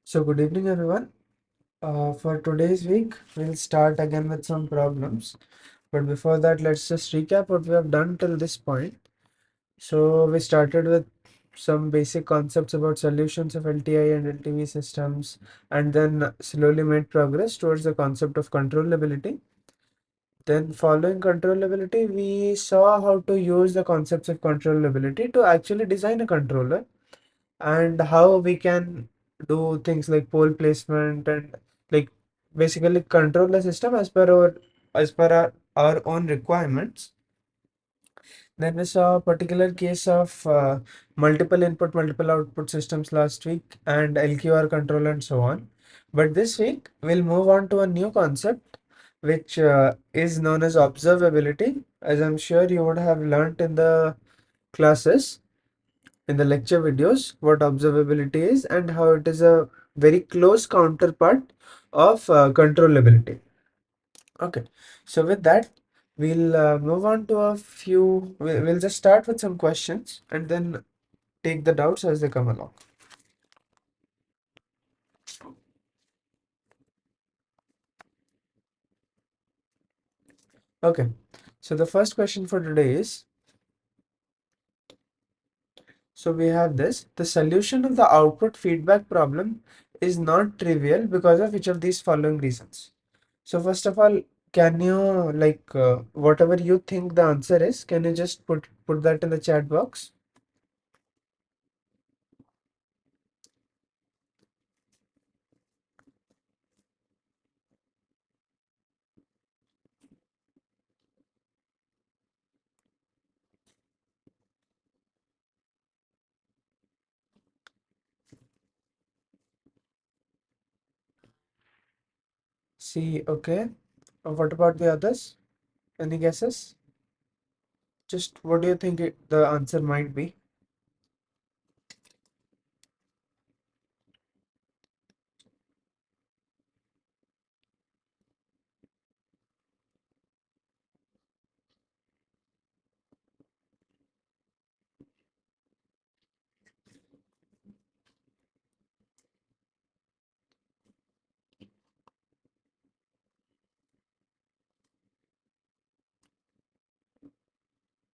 So, good evening, everyone. For today's week, we'll start again with some problems. But before that, let's just recap what we have done till this point. So, we started with some basic concepts about solutions of LTI and LTV systems, and then slowly made progress towards the concept of controllability. Then, following controllability, we saw how to use the concepts of controllability to actually design a controller and how we can do things like pole placement and like basically control the system as per our own requirements. Then we saw a particular case of multiple input multiple output systems last week and LQR control and so on. But this week we'll move on to a new concept which is known as observability, as I'm sure you would have learnt in the classes, in the lecture videos, what observability is and how it is a very close counterpart of controllability. Okay, so with that, we'll move on to a few. We'll just start with some questions and then take the doubts as they come along. Okay, so the first question for today is, so we have this: the solution of the output feedback problem is not trivial because of which of these following reasons? So first of all, can you whatever you think the answer is, can you just put that in the chat box? See, okay. What about the others? Any guesses? Just what do you think the answer might be?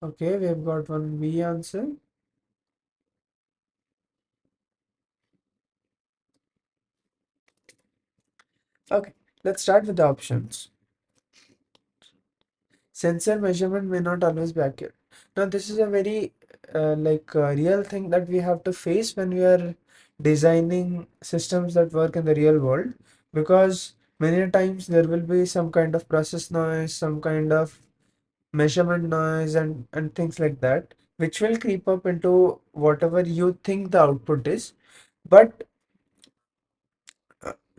Okay, we have got one B answer. Okay, let's start with the options. Sensor measurement may not always be accurate. Now, this is a very real thing that we have to face when we are designing systems that work in the real world, because many times there will be some kind of process noise, some kind of measurement noise, and things like that, which will creep up into whatever you think the output is. But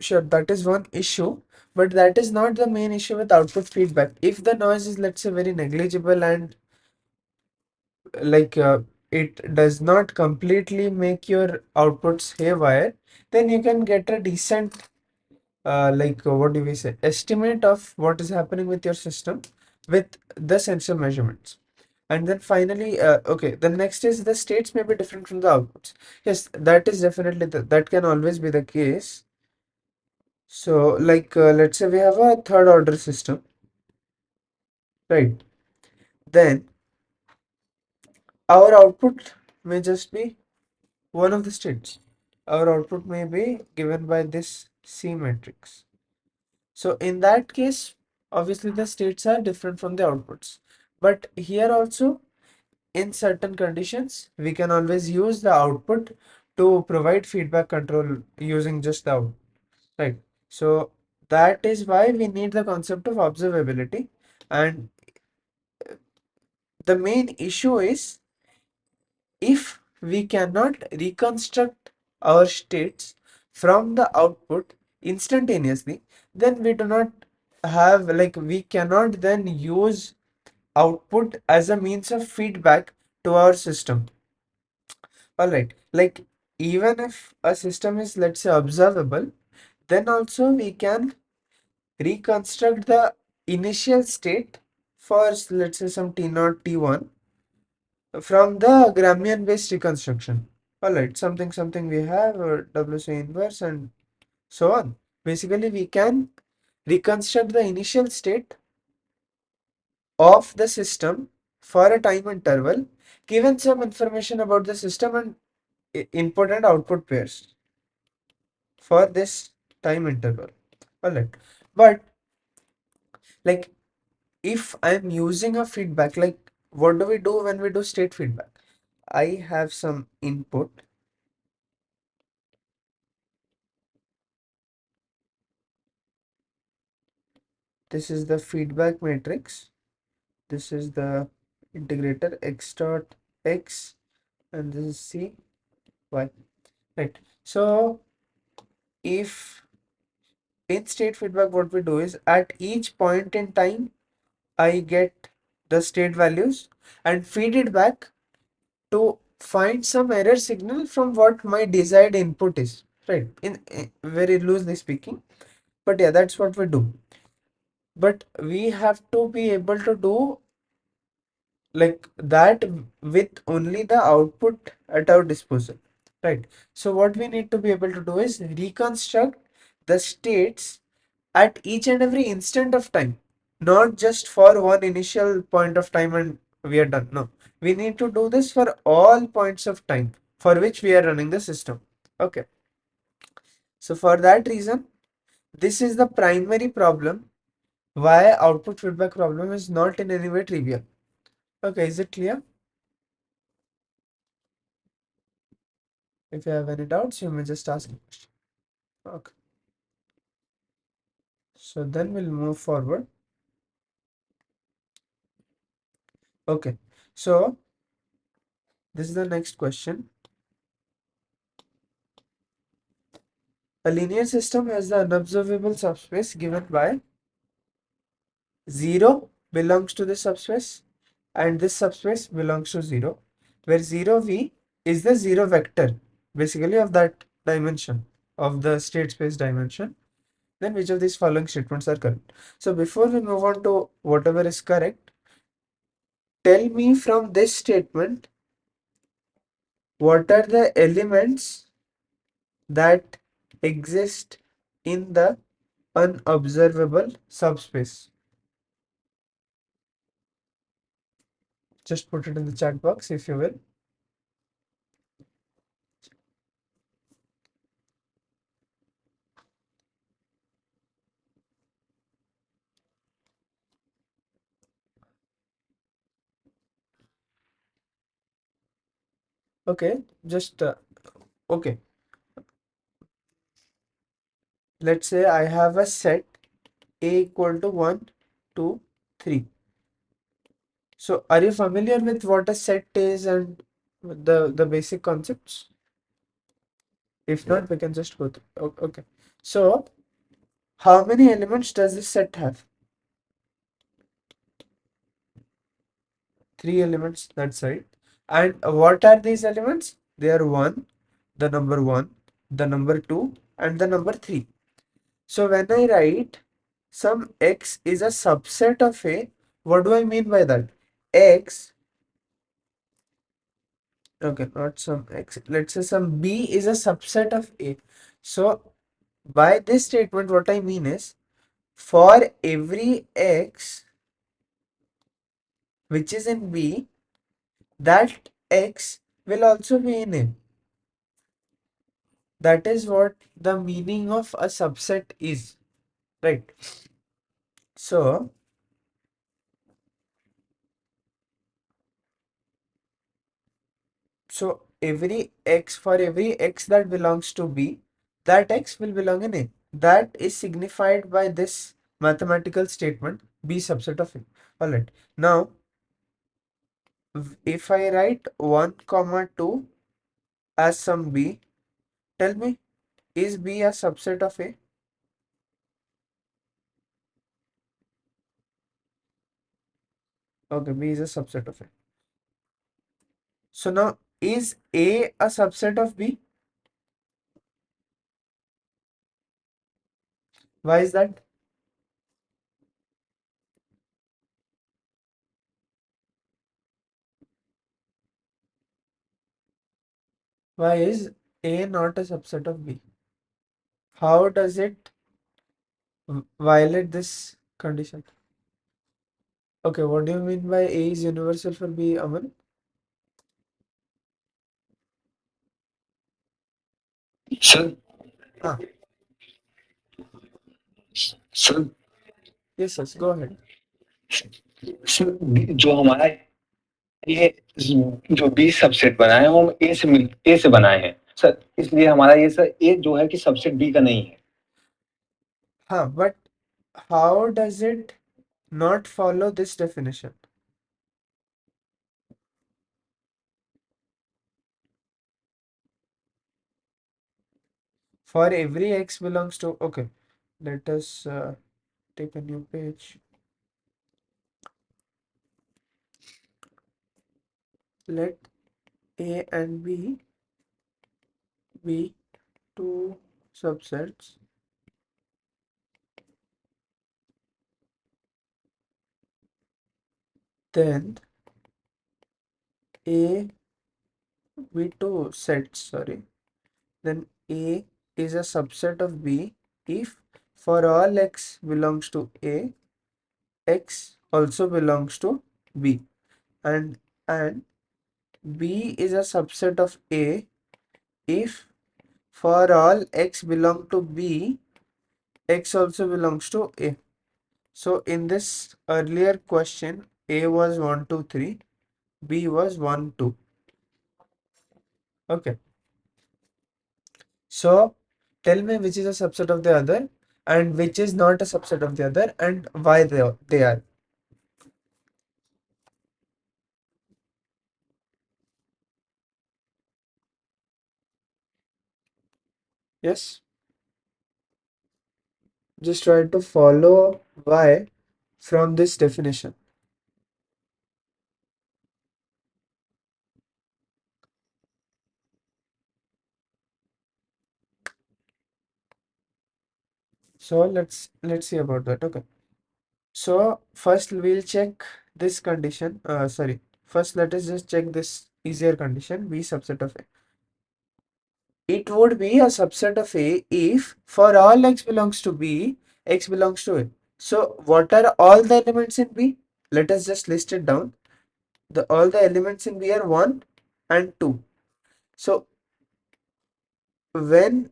sure, that is one issue, but that is not the main issue with output feedback. If the noise is, let's say, very negligible and like it does not completely make your outputs haywire, then you can get a decent what do we say, estimate of what is happening with your system with the sensor measurements. And then finally, okay, the next is the states may be different from the outputs. Yes, that is definitely that can always be the case. So let's say we have a third order system, right? Then our output may just be one of the states. Our output may be given by this C matrix. So in that case, obviously the states are different from the outputs. But here also, in certain conditions, we can always use the output to provide feedback control using just the output, right? So that is why we need the concept of observability. And the main issue is, if we cannot reconstruct our states from the output instantaneously, then we do not have, like, we cannot then use output as a means of feedback to our system. All right, like, even if a system is, let's say, observable, then also we can reconstruct the initial state for, let's say, some T0, T1 from the Gramian based reconstruction. All right, something we have WC inverse and so on. Basically, we can reconstruct the initial state of the system for a time interval, given some information about the system and input and output pairs for this time interval. Alright. But like if I'm using a feedback, like what do we do when we do state feedback? I have some input. This is the feedback matrix. This is the integrator x dot x and this is c y. Right. So if in state feedback, what we do is at each point in time, I get the state values and feed it back to find some error signal from what my desired input is. Right. In very loosely speaking. But yeah, that's what we do. But we have to be able to do like that with only the output at our disposal, right? So what we need to be able to do is reconstruct the states at each and every instant of time, not just for one initial point of time and we are done. No, we need to do this for all points of time for which we are running the system. Okay, so for that reason, this is the primary problem why output feedback problem is not in any way trivial. Okay, is it clear? If you have any doubts, you may just ask a question. Okay. So then we'll move forward. Okay. So this is the next question. A linear system has the unobservable subspace given by 0 belongs to this subspace and this subspace belongs to 0, where 0v is the 0 vector basically of that dimension of the state space dimension. Then which of these following statements are correct? So before we move on to whatever is correct, tell me from this statement what are the elements that exist in the unobservable subspace. Just put it in the chat box if you will. Okay, just okay. Let's say I have a set A equal to 1, 2, 3. So are you familiar with what a set is and the basic concepts? If not, we can just go through. Okay. So how many elements does this set have? 3 elements, that's right. And what are these elements? They are 1, the number 1, the number 2, and the number 3. So when I write some x is a subset of A, what do I mean by that? X, okay, not some x, let's say some B is a subset of A. So by this statement, what I mean is for every x which is in B, that x will also be in A. That is what the meaning of a subset is, right? So every x, for every x that belongs to B, that x will belong in A. That is signified by this mathematical statement B subset of A. Alright. Now if I write 1 comma 2 as some B, tell me, is B a subset of A? Okay, B is a subset of A. So now is A a subset of B? Why is that? Why is A not a subset of B? how does it violate this condition? Okay, what do you mean by A is universal for B, Aman? Sir Ah, sir yes, yes, go ahead. Sir जो हमारा ये जो B subset बनाए हैं वो ए से बनाए हैं सर, इसलिए हमारा ये सर ए जो है कि सबसेट बी का नहीं है। Huh, but how does it not follow this definition? For every x belongs to, okay, let us take a new page. Let A and B be two subsets, then A be two sets, sorry, then A is a subset of B if for all x belongs to A, x also belongs to B, and and B is a subset of A if for all x belong to B, x also belongs to A. So in this earlier question, A was 1, 2, 3, B was 1, 2. Okay. So tell me which is a subset of the other and which is not a subset of the other and why they are. Yes. Just try to follow why from this definition. So let's see about that. Okay. So first we'll check this condition. Sorry. First let us just check this easier condition, B subset of A. It would be a subset of A if for all x belongs to B, x belongs to A. So what are all the elements in B? Let us just list it down. The all the elements in B are 1 and 2. So when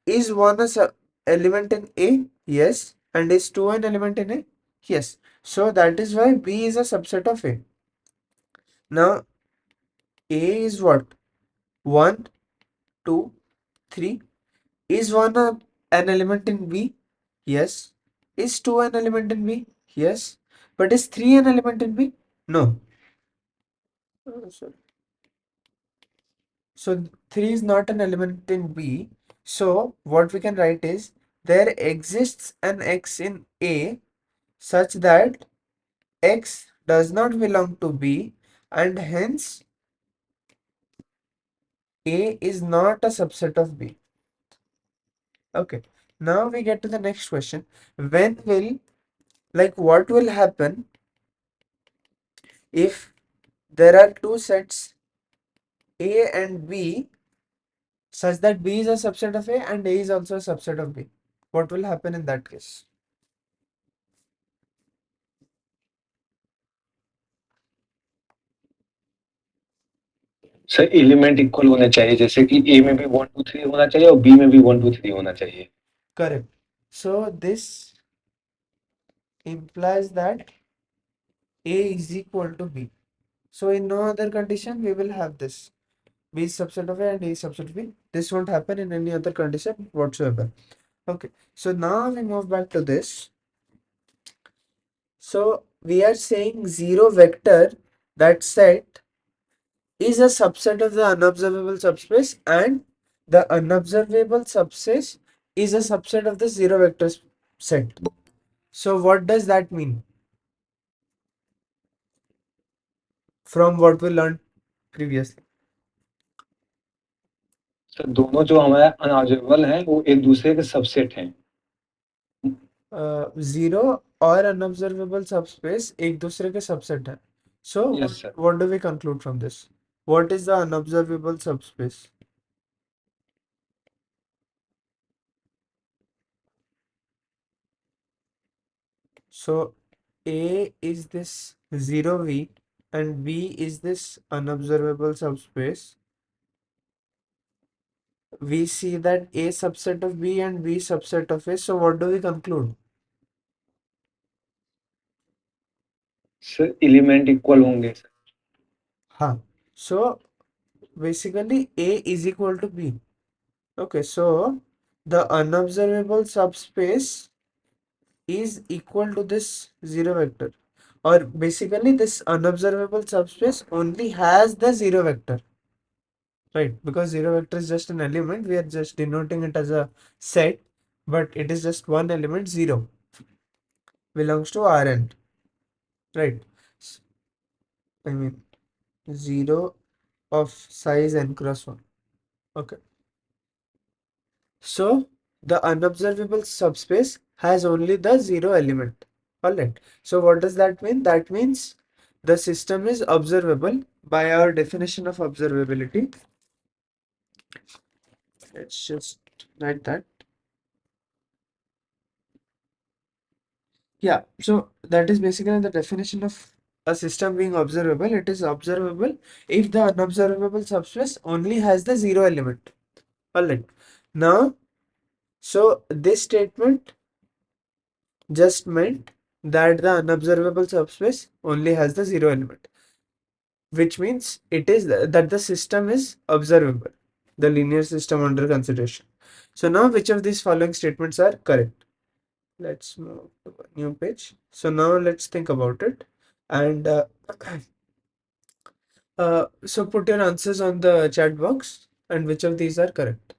is 1 a element in A? Yes. And is 2 an element in A? Yes. So that is why B is a subset of A. Now A is what? 1, 2, 3. Is 1 an element in B? Yes. Is 2 an element in B? Yes. But is 3 an element in B? No. Sorry. So 3 is not an element in B. So what we can write is there exists an x in A such that x does not belong to B and hence A is not a subset of B. Okay. Now we get to the next question. When will, like what will happen if there are two sets A and B such that B is a subset of A and A is also a subset of B? What will happen in that case? Sir element equal होने चाहिए, जैसे कि ए में भी 1 2 3 होना चाहिए और B में भी 1 2 3 होना चाहिए। Correct. So this implies that A is equal to B. So in no other condition we will have this. B is subset of A and A is subset of B. This won't happen in any other condition whatsoever. Okay. So now we move back to this. So we are saying zero vector that set is a subset of the unobservable subspace and the unobservable subspace is a subset of the zero vector set. So what does that mean from what we learned previously? Sir दोनों जो हमारे unobservable हैं वो एक दूसरे के subset हैं। Zero और unobservable subspace एक दूसरे के subset है. So yes sir. what do we conclude from this? What is the unobservable subspace? So A is this 0V and B is this unobservable subspace. We see that A subset of B and B subset of A. So what do we conclude? Sir element equal होंगे sir. हाँ. So basically A is equal to B. Okay, so the unobservable subspace is equal to this zero vector. Or basically this unobservable subspace only has the zero vector. Right, because zero vector is just an element, we are just denoting it as a set, but it is just one element, 0, belongs to Rn, right? S- I mean, 0 of size n cross 1. Okay. So, the unobservable subspace has only the 0 element. Alright. So, what does that mean? That means the system is observable by our definition of observability. Let's just write that. Yeah, so that is basically the definition of a system being observable. It is observable if the unobservable subspace only has the 0 element. Alright. Now, so this statement just meant that the unobservable subspace only has the 0 element, which means it is that the system is observable, the linear system under consideration. So now which of these following statements are correct? Let's move to a new page. So now let's think about it. And so put your answers on the chat box and which of these are correct.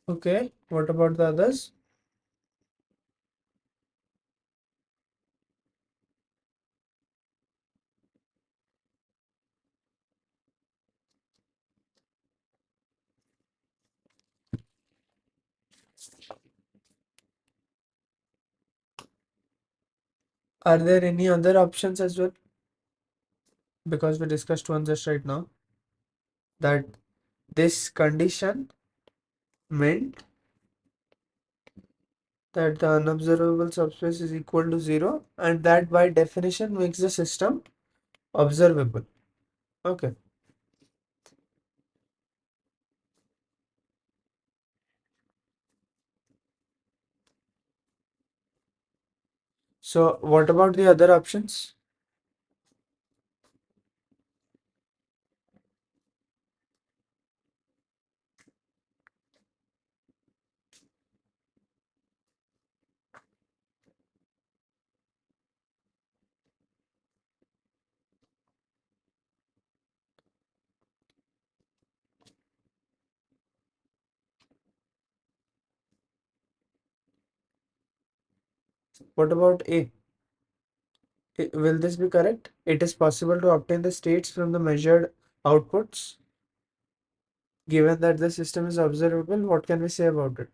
Okay, what about the others? Are there any other options as well? Because we discussed one just right now that this condition meant that the unobservable subspace is equal to 0 and that by definition makes the system observable. Okay. So what about the other options? What about A? Will this be correct? It is possible to obtain the states from the measured outputs. Given that the system is observable, what can we say about it?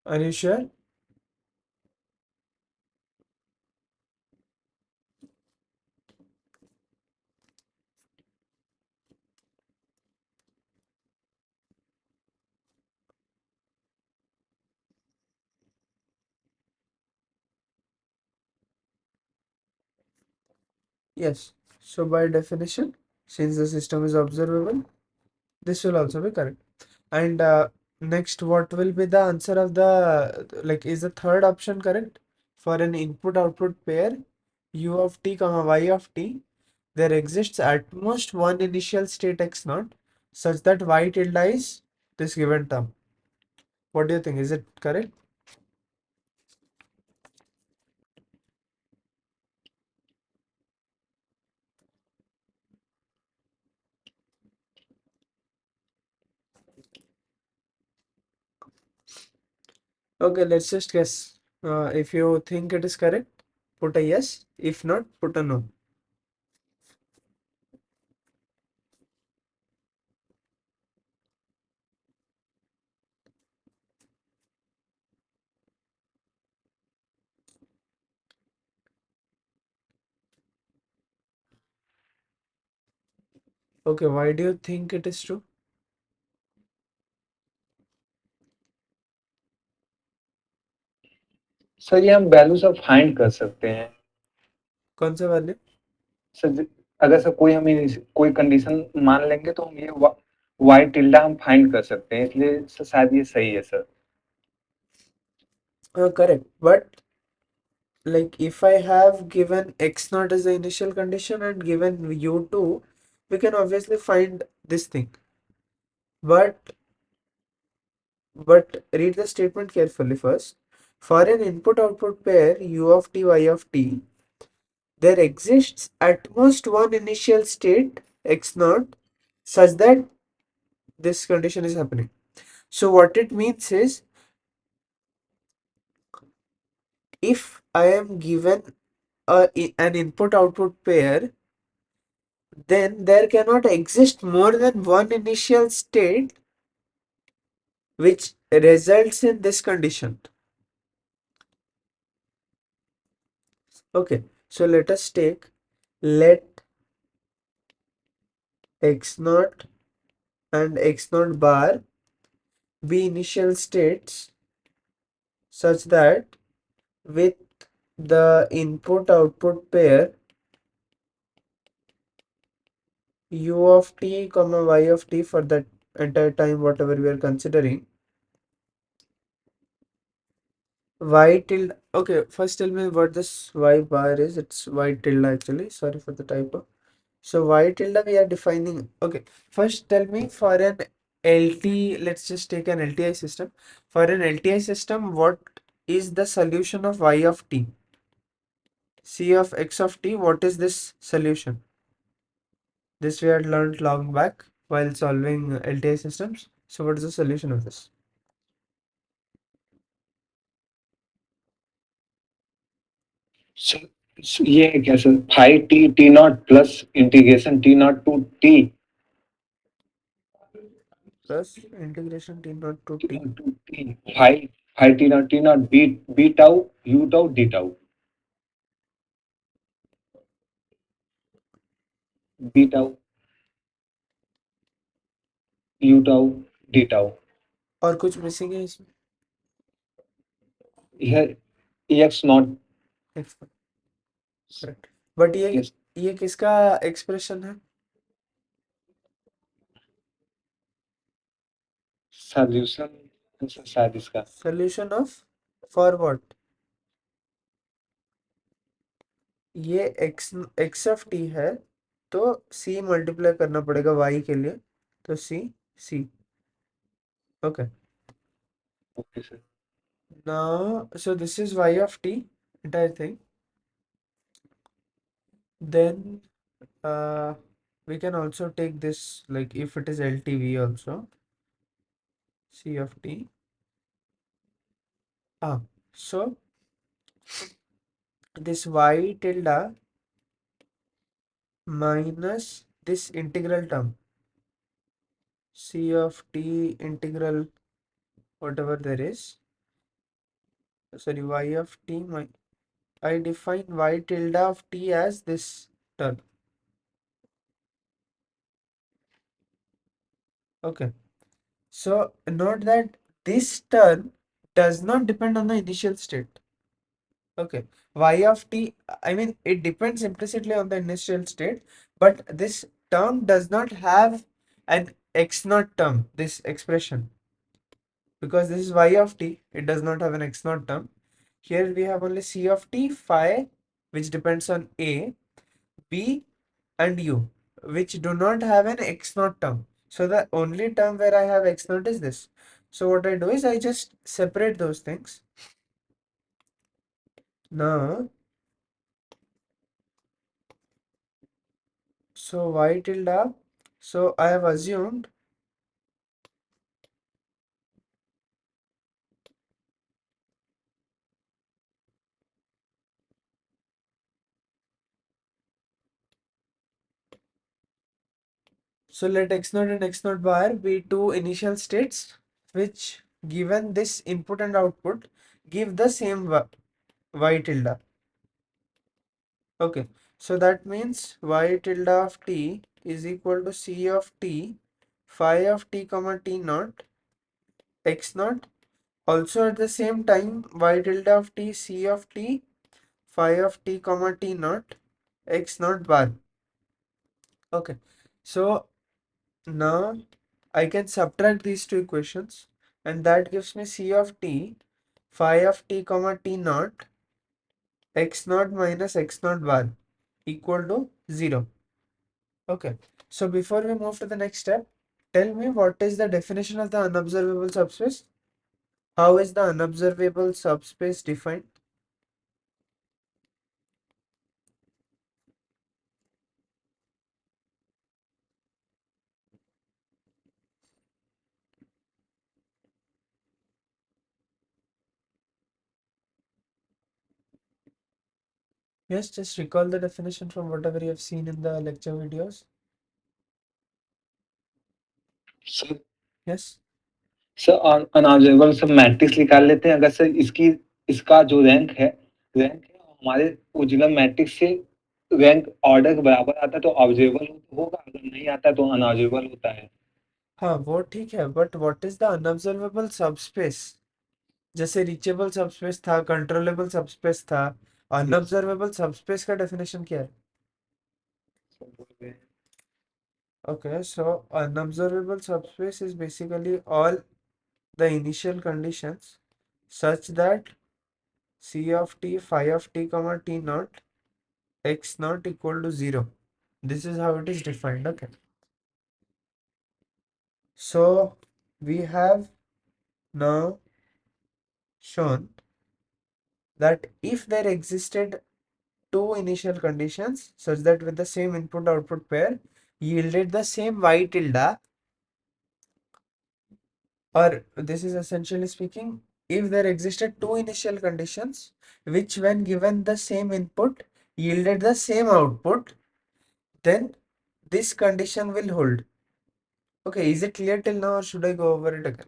Are you sure? Yes. So by definition, since the system is observable, this will also be correct. And next, what will be the answer of the, like, is the third option correct? For an input-output pair, u of t comma y of t, there exists at most one initial state x naught, such that y tilde is this given term. What do you think? Is it correct? Okay, let's just guess. If you think it is correct, put a yes. If not, put a no. Okay, why do you think it is true? Sir ये हम value सब find कर सकते हैं कौन सा value? Sir. अगर sir कोई हमें कोई कंडीशन मान लेंगे तो हम ये वाई टिल्डा हम फाइंड कर सकते हैं, इसलिए सर शायद ये सही है sir. Correct. But like if I have given x naught as the initial condition and given u2, we can obviously find this thing. But read the statement carefully first. For an input-output pair u of t, y of t, there exists at most one initial state x naught such that this condition is happening. So what it means is, if I am given an input-output pair, then there cannot exist more than one initial state which results in this condition. Okay, so let us take, let x naught and x naught bar be initial states such that with the input output pair u of t comma y of t for that entire time whatever we are considering, y tilde. Okay, first tell me what this y bar is. It's y tilde actually, sorry for the typo. So y tilde we are defining. Okay, first tell me, for an LT, let's just take an LTI system. For an LTI system, what is the solution of y of t? C of x of t, what is this solution? This we had learned long back while solving LTI systems. So what is the solution of this? Sir ये है क्या sir, five T T naught plus integration T naught to T Plus integration t naught to t. Two T five five T naught B B tau U tau D tau B tau U tau D tau. और कुछ missing है इसमें? यह X naught. X, correct. But yes. ये किसका expression है? Solution शायद इसका। Solution of, for what? ये x ऑफ t है, तो c मल्टीप्लाई करना पड़ेगा y के लिए, तो c okay. Okay sir. Now so this is y of t entire thing. Then uh, we can also take this, like if it is LTV also, c of t. So this y tilde minus this integral term c of t integral whatever there is, sorry, y of t, I define y tilde of t as this term. Okay, so note that this term does not depend on the initial state. Okay, y of t, I mean, it depends implicitly on the initial state, but this term does not have an x naught term, this expression, because this is y of t, it does not have an x naught term. Here we have only c of t, phi, which depends on a, b, and u, which do not have an x naught term. So the only term where I have x naught is this. So what I do is I just separate those things. Now, so y tilde, so I have assumed, so let x naught and x naught bar be two initial states which, given this input and output, give the same y tilde. Okay, so that means y tilde of t is equal to C of t phi of t comma t naught x naught. Also at the same time y tilde of t C of t phi of t comma t naught x naught bar. Okay, so now I can subtract these two equations and that gives me C of t phi of t comma t naught x naught minus x naught bar equal to 0. Okay, so before we move to the next step, tell me what is the definition of the unobservable subspace? How is the unobservable subspace defined? Yes, just recall the definition from whatever you have seen in the lecture videos. Sir Yes. Sir unobservable submatrix निकाल लेते हैं। अगर sir इसका जो rank है हमारे original matrix से rank order के बराबर आता है तो ऑब्जर्वेबल होगा, अगर नहीं आता तो अनऑब्जर्वेबल होता है। हाँ वो ठीक है, but what is the unobservable subspace? जैसे रीचेबल सबस्पेस था, कंट्रोलेबल सबस्पेस था, अनऑब्जर्वेबल सबस्पेस का डेफिनेशन क्या है? Okay, so unobservable subspace is basically all the initial conditions such that C of t phi of t comma t naught x naught equal to 0. This is how it is defined. Okay, so we have now shown that if there existed two initial conditions such that with the same input output pair yielded the same y tilde, or this is essentially speaking, if there existed two initial conditions which when given the same input yielded the same output, then this condition will hold. Okay, is it clear till now or should I go over it again?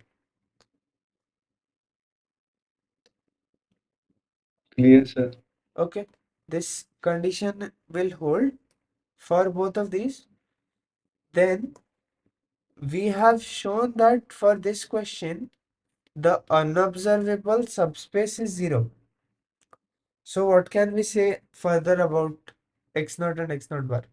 Clear sir. Okay, this condition will hold for both of these. Then we have shown that for this question the unobservable subspace is 0. So what can we say further about x naught and x naught bar?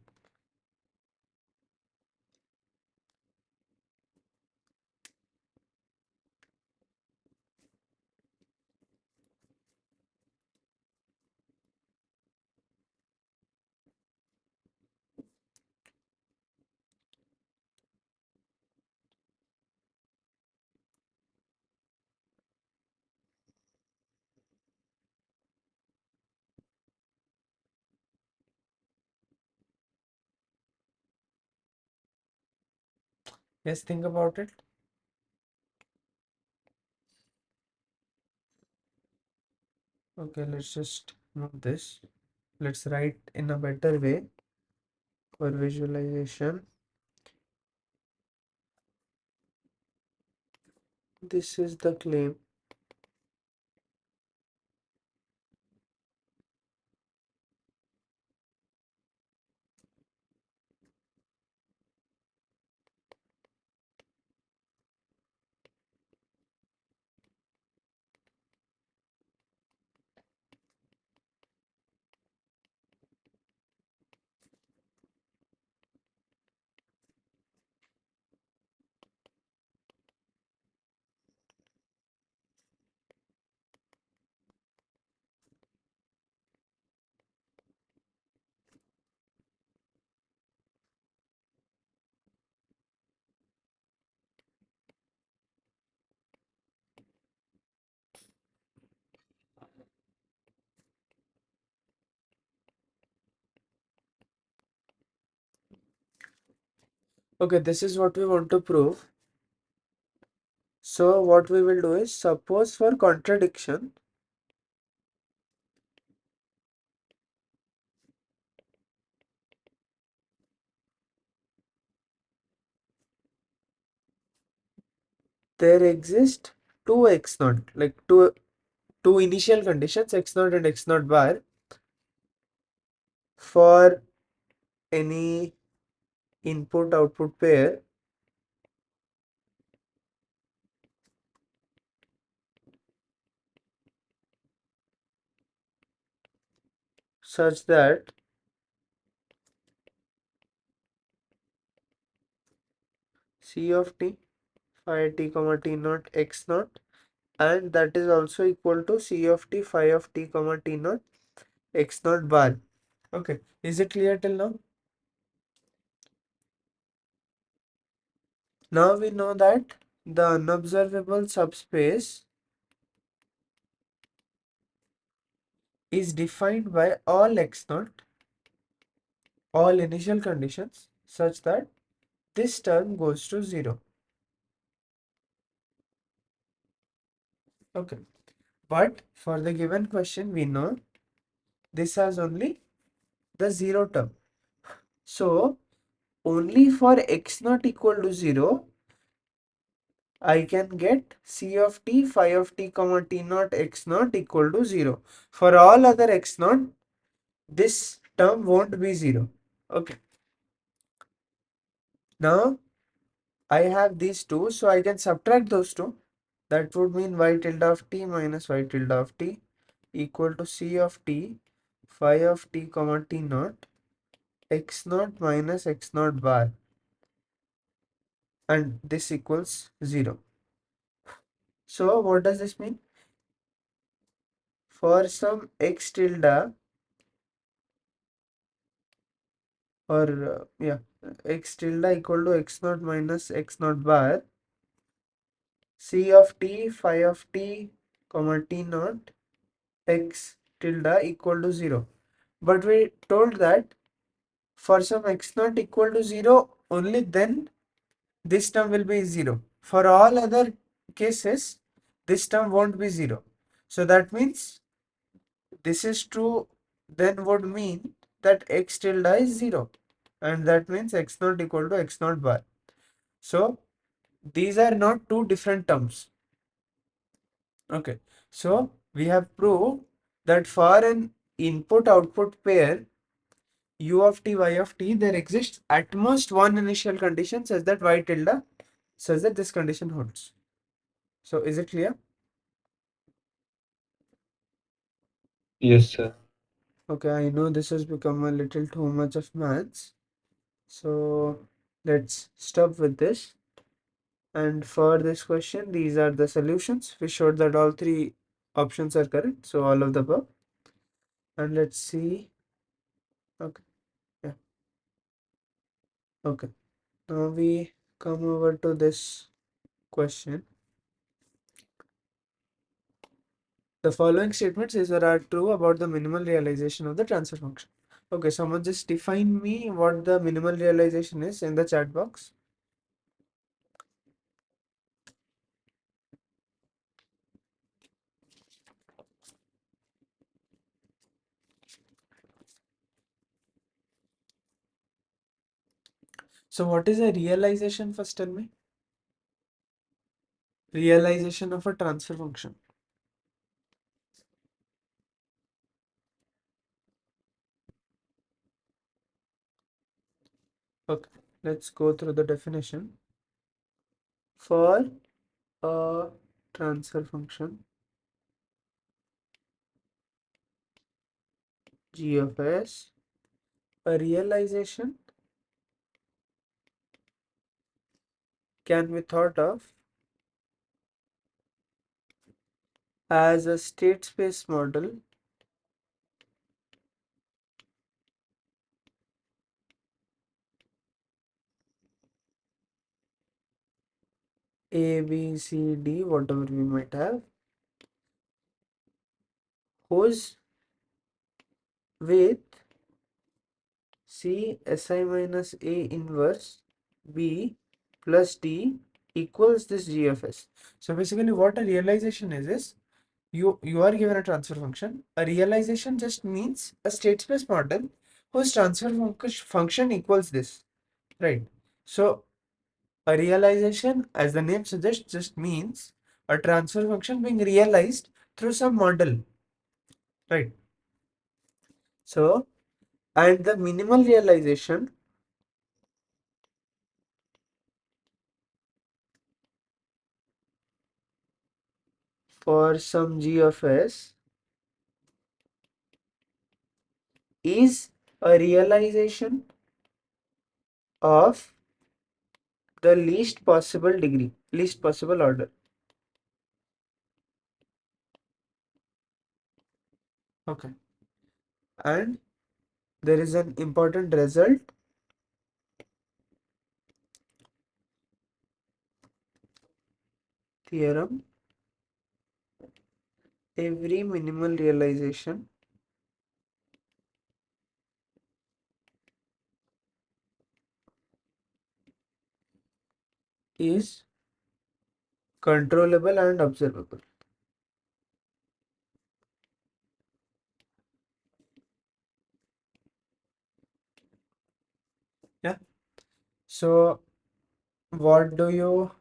Yes, think about it. Okay, let's just move this. Let's write in a better way for visualization. This is the claim. Okay, this is what we want to prove. So what we will do is, suppose for contradiction, there exist two x naught, like two initial conditions x naught and x naught bar for any input output pair such that C of t phi t comma t naught x naught, and that is also equal to C of t phi of t comma t naught x naught bar. Okay, is it clear till now? Now we know that the unobservable subspace is defined by all x naught, all initial conditions, such that this term goes to 0. Okay, but for the given question, we know this has only the 0 term. So, only for x naught equal to 0, I can get C of t phi of t comma t naught x naught equal to 0. For all other x naught, this term won't be 0. Okay. Now, I have these two, so I can subtract those two. That would mean y tilde of t minus y tilde of t equal to C of t phi of t comma t naught x naught minus x naught bar, and this equals 0. So what does this mean? For some x tilde or x tilde equal to x naught minus x naught bar, C of t phi of t comma t naught x tilde equal to 0. But we told that for some x naught equal to 0, only then this term will be 0. For all other cases, this term won't be 0. So that means this is true, then would mean that x tilde is 0. And that means x naught equal to x naught bar. So these are not two different terms. Okay. So we have proved that for an input output pair u of t y of t, there exists at most one initial condition such that y tilde, such that this condition holds. So is it clear? Yes, sir. Okay, I know this has become a little too much of maths. So let's stop with this. And for this question, these are the solutions. We showed that all three options are correct. So all of the above. And let's see. Okay, yeah, okay. Now we come over to this question. The following statements is or are true about the minimal realization of the transfer function. Okay, someone just define me what the minimal realization is in the chat box. So what is a realization? First tell me. Realization of a transfer function. Okay, let's go through the definition. For a transfer function g of s, a realization can be thought of as a state space model A, B, C, D, whatever we might have, whose with C Si minus A inverse B plus D equals this G of S. So basically what a realization is you are given a transfer function. A realization just means a state space model whose transfer function equals this, right? So a realization, as the name suggests, just means a transfer function being realized through some model, right? So, and the minimal realization for some g of s is a realization of the least possible degree, least possible order. Okay. And there is an important result. Theorem. Every minimal realization is controllable and observable. Yeah. So what do you,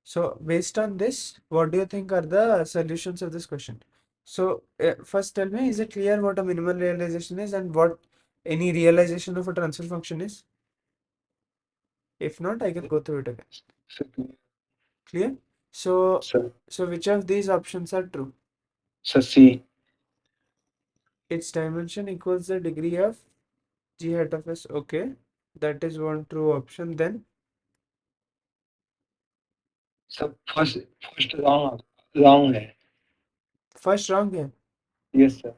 so based on this, what do you think are the solutions of this question? So first tell me, is it clear what a minimal realization is and what any realization of a transfer function is? If not, I can go through it again. So, Clear? So, sir, so which of these options are true? sir, C. Its dimension equals the degree of g hat of s. Okay, that is one true option. Then sir first wrong wrong है. first wrong है. Yes sir.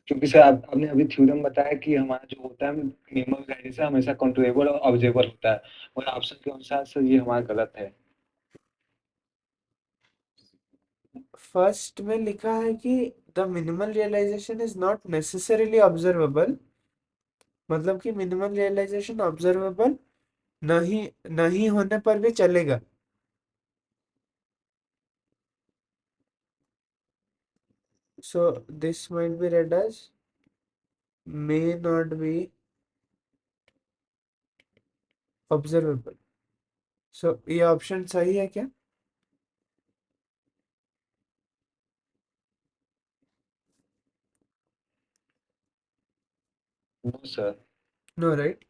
क्योंकि sir आपने अभी theorem बताया कि हमारा जो होता है मिनिमम वैल्यू हमेशा कंट्रोलेबल और ऑब्जर्वेबल होता है, और ऑप्शन के अनुसार सर ये हमारा गलत है. फर्स्ट में लिखा है कि the minimal realisation is not necessarily observable, मतलब कि मिनिमल रियलाइजेशन ऑब्जर्वेबल नहीं नहीं होने पर भी चलेगा. So this might be read as may not be observable. So ये ऑप्शन सही है क्या? No sir. No, right?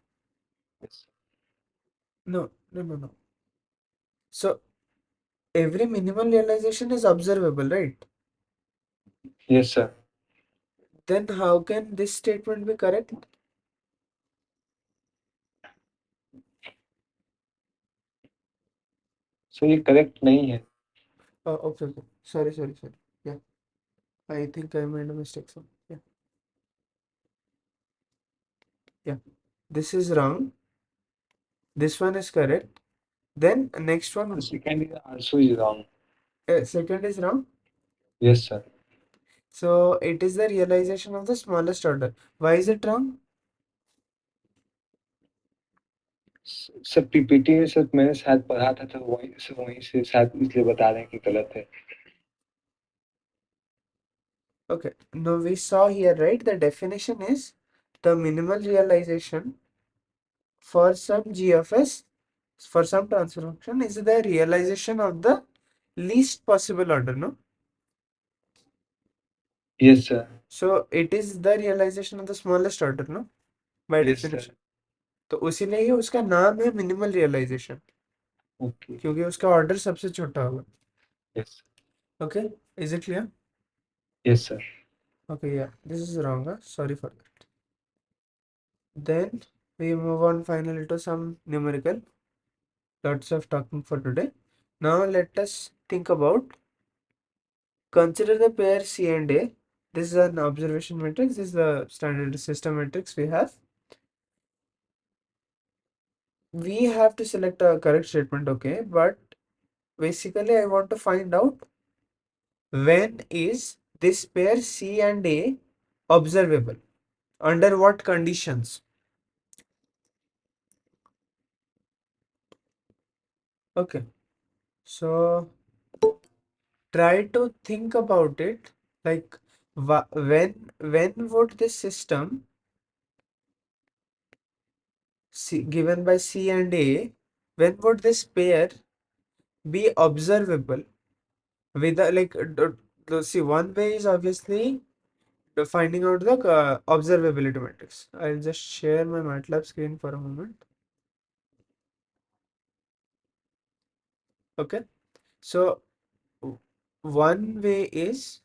Yes. No, no, no, no. So every minimal realization is observable, right? Yes sir. Then how can this statement be correct? Sir ये correct नहीं है. Oh, okay, okay. Sorry, sorry, sorry. Yeah, I think I made a mistake. So yeah, yeah. This is wrong. This one is correct. Then next one, second is also is wrong. second is wrong. Yes sir. So it is the realization of the smallest order. Why is it wrong? Sir PPT में sir मैंने शायद पढ़ा था तो वहीं से शायद इसलिए बता रहे हैं कि गलत है. Okay. Now we saw here, right? The definition is the minimal realization for some g of s, for some transfer function, is the realization of the least possible order, no? Yes sir. So it is the realization of the smallest order, no? By yes sir. definition. तो उसीलिए ही उसका नाम है minimal realisation, okay. क्योंकि उसका order सबसे छोटा होगा. Yes. Okay, is it clear? Yes sir. Okay, yeah, this is wrong. Sorry for that. Then we move on finally to some numerical. Lots of talking for today. Now let us think about, consider the pair C and A. This is an observation matrix. This is the standard system matrix we have. We have to select a correct statement, okay? But basically I want to find out when is this pair C and A observable? Under what conditions? Okay. So try to think about it, like when would this system given by C and A, when would this pair be observable with the, like see, one way is obviously finding out the observability matrix. I'll just share my MATLAB screen for a moment. Okay, So one way is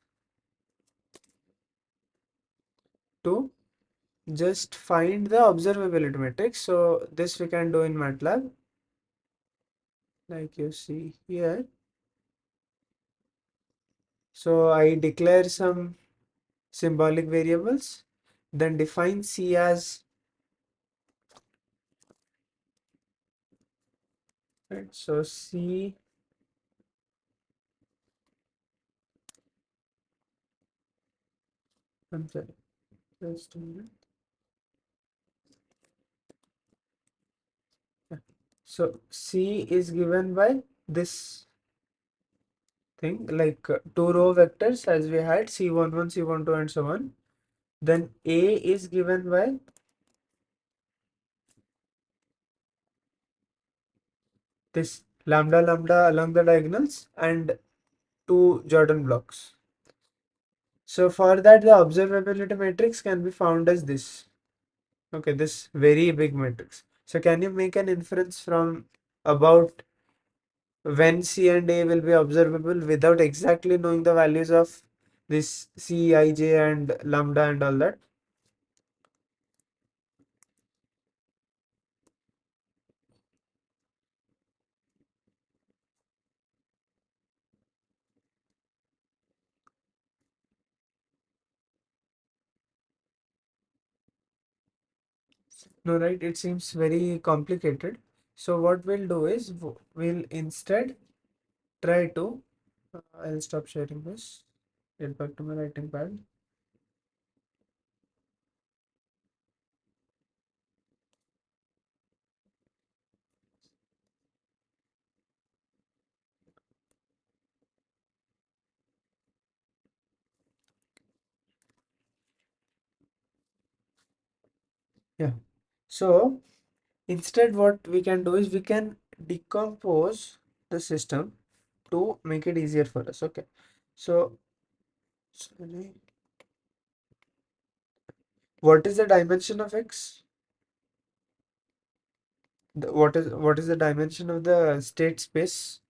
to just find the observability matrix. So this we can do in MATLAB, like you see here. So I declare some symbolic variables, then define C as, right? So C, I'm sorry, just a minute. Yeah. So C is given by this thing, like two row vectors as we had C11, C12, and so on. Then A is given by this lambda lambda along the diagonals and two Jordan blocks. So for that, the observability matrix can be found as this. Okay, this very big matrix. So can you make an inference from about when C and A will be observable without exactly knowing the values of this C, I, J, and lambda and all that? No, right? It seems very complicated. So what we'll do is we'll instead try to, I'll stop sharing this, get back to my writing pad. Yeah. So instead, what we can do is we can decompose the system to make it easier for us. Okay. So, sorry. What is the dimension of X? What is the dimension of the state space?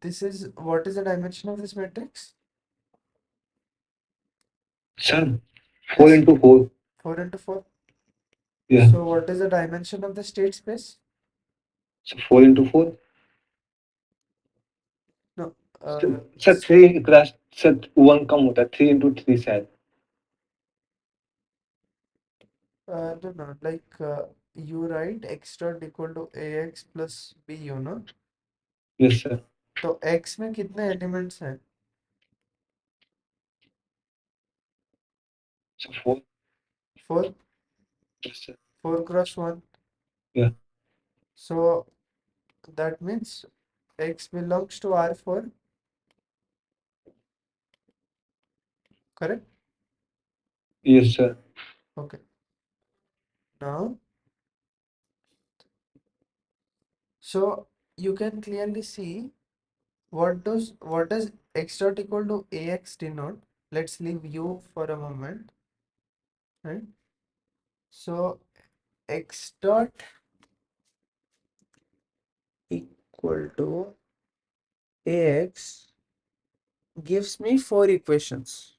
This is what is the dimension of this matrix? Sir, 4 Yes, into 4. 4 into 4. Yeah. So what is the dimension of the state space? So 4 into 4. No, sir 3 cross sir 1 कम होता है 3 into 3 शायद. no, no, like you write x dot equal to ax plus b, you know. Yes sir. तो x में कितने elements हैं? So 4. 4, Yes sir. 4 cross 1. Yeah. So that means x belongs to R4, correct? Yes sir. Okay. Now, so you can clearly see what does x dot equal to ax denote? Let's leave u for a moment, right? So x dot equal to ax gives me four equations,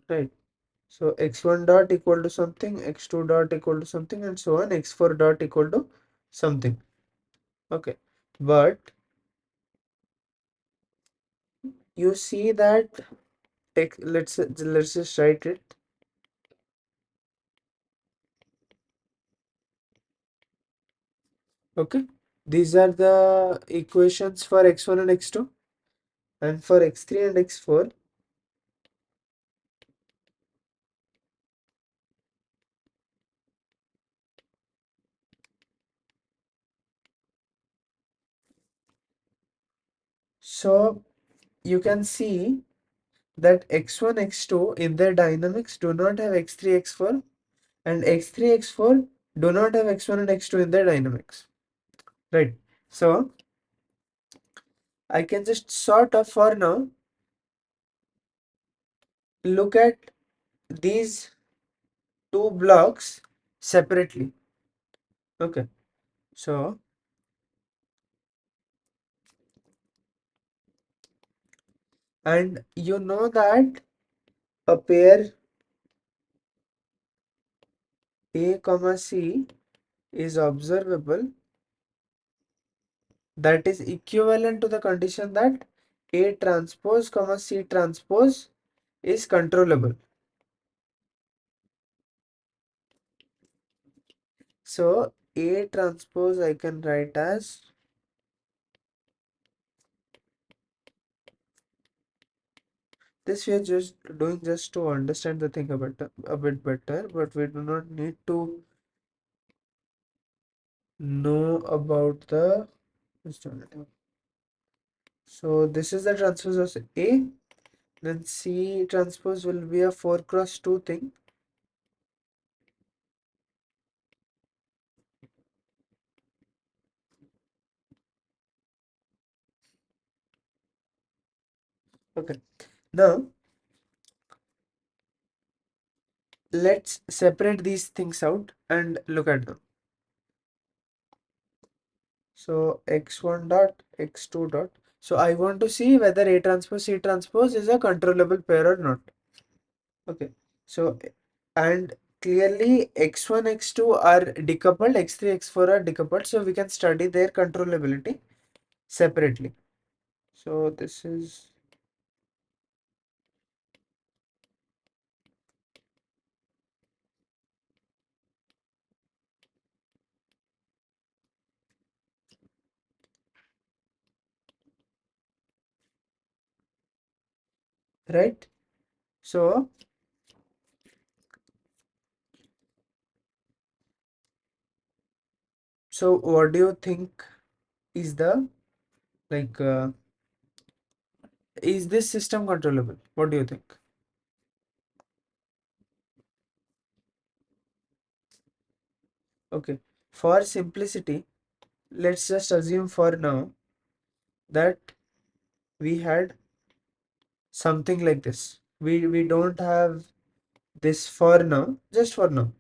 right? So x1 dot equal to something, x2 dot equal to something, and so on, x4 dot equal to something. Okay, but you see that let's just write it. Okay, these are the equations for x1 and x2, and for x3 and x4. So you can see that x1, x2 in their dynamics do not have x3, x4, and x3, x4 do not have x1 and x2 in their dynamics, right? So I can just sort of for now look at these two blocks separately. Okay, so and you know that a pair A comma C is observable, that is equivalent to the condition that A transpose comma C transpose is controllable. So A transpose I can write as, this we are just doing just to understand the thing a bit better, but we do not need to know about the. So this is the transpose of A, then C transpose will be a 4 cross 2 thing. Okay, now let's separate these things out and look at them. So x1 dot x2 dot. So I want to see whether A transpose C transpose is a controllable pair or not. Okay, so and clearly x1 x2 are decoupled, x3 x4 are decoupled, so we can study their controllability separately. So this is right. So what do you think is the like is this system controllable? What do you think? Okay, for simplicity, let's just assume for now that we had something like this. We don't have this for now, just for now,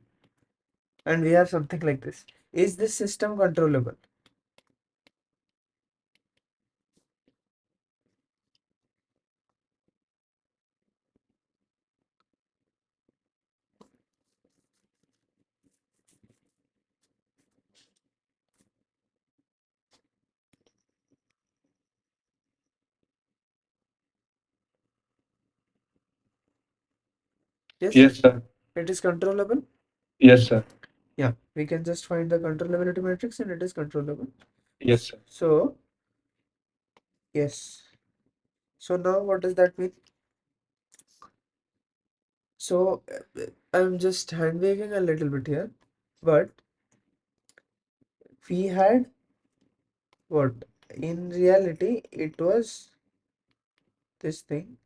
and we have something like this. Is this system controllable? Yes, Yes, sir. it is controllable. Yes, sir. Yeah, we can just find the controllability matrix and it is controllable. Yes, sir. So yes. So now what does that mean? So I'm just hand waving a little bit here, but we had what? In reality, it was this thing,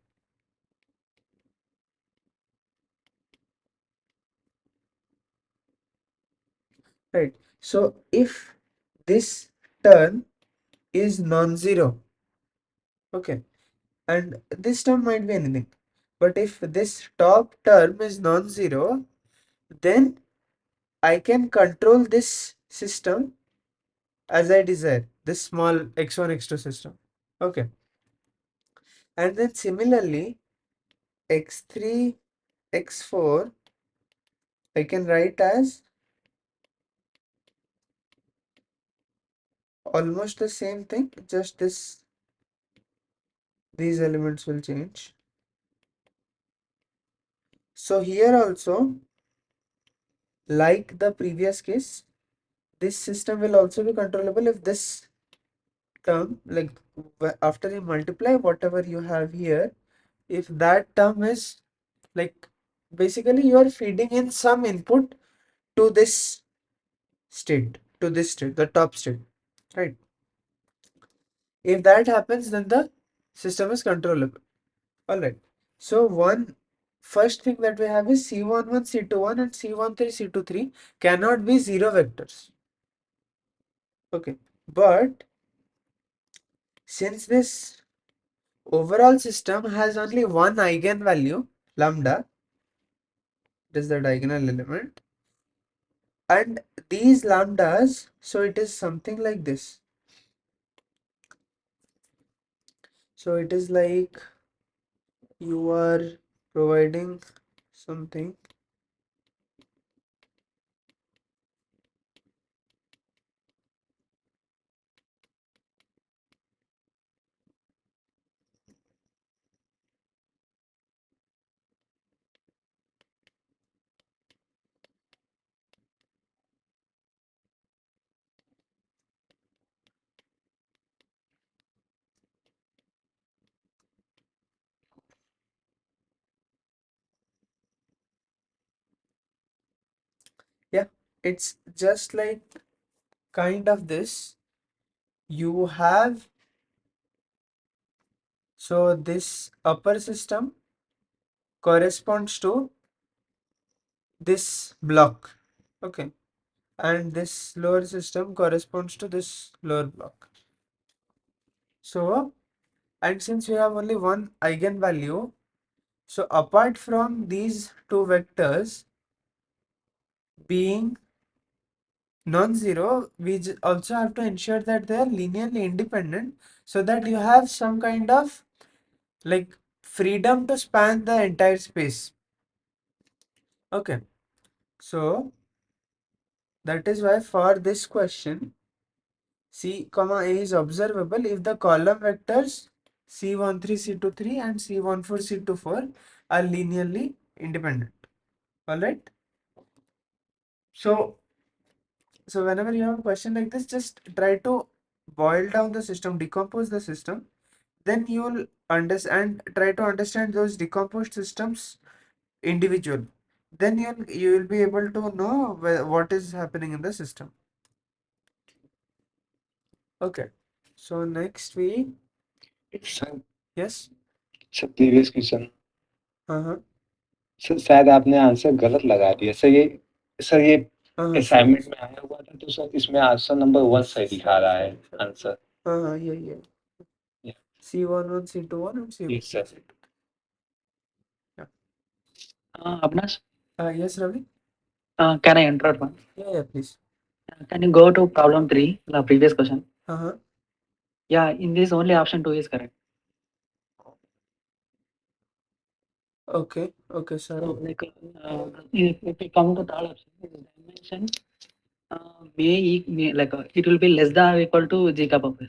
right? So if this term is non-zero, okay, and this term might be anything, but if this top term is non-zero, then I can control this system as I desire, this small x1 x2 system. Okay, and then similarly x3 x4 I can write as almost the same thing, just these elements will change. So here also, like the previous case, this system will also be controllable if this term, like after you multiply whatever you have here, if that term is like, basically you are feeding in some input to this state, the top state, right? If that happens, then the system is controllable. All right. So one first thing that we have is C11, C21 and C13, C23 cannot be zero vectors. Okay. But since this overall system has only one eigenvalue, lambda, it is the diagonal element, and these lambdas, so it is something like this. So it is like you are providing something. Yeah, it's just like kind of this. You have, so this upper system corresponds to this block, okay, and this lower system corresponds to this lower block. So, and since we have only one eigenvalue, so apart from these two vectors being non-zero, we also have to ensure that they are linearly independent, so that you have some kind of like freedom to span the entire space. Okay, so that is why for this question, C comma A is observable if the column vectors C13, C23 and C14, C24 are linearly independent. Alright? So, so whenever you have a question like this, just try to boil down the system, decompose the system. Then you will understand, try to understand those decomposed systems individually. Then you will be able to know what is happening in the system. Okay. So next we, sir yes. Sir previous question Uh-huh. Sir शायद आपने answer गलत लगा दिया sir ये Uh-huh. Sorry. Assignment में आया हुआ था तो सर इसमें आंसर नंबर 1 सही दिखा रहा है answer Uh-huh. Yeah, yeah. C11, C21 and C1. Yes sir Yeah. Abnas, Yes, Ravi. can I interrupt one? Yeah, yeah, please. Can you go to problem 3, the previous question? Uh-huh. Yeah, in this only option 2 is correct. Okay. Okay, sorry. So like if we come to third option, the dimension it will be less than or equal to g cup of s.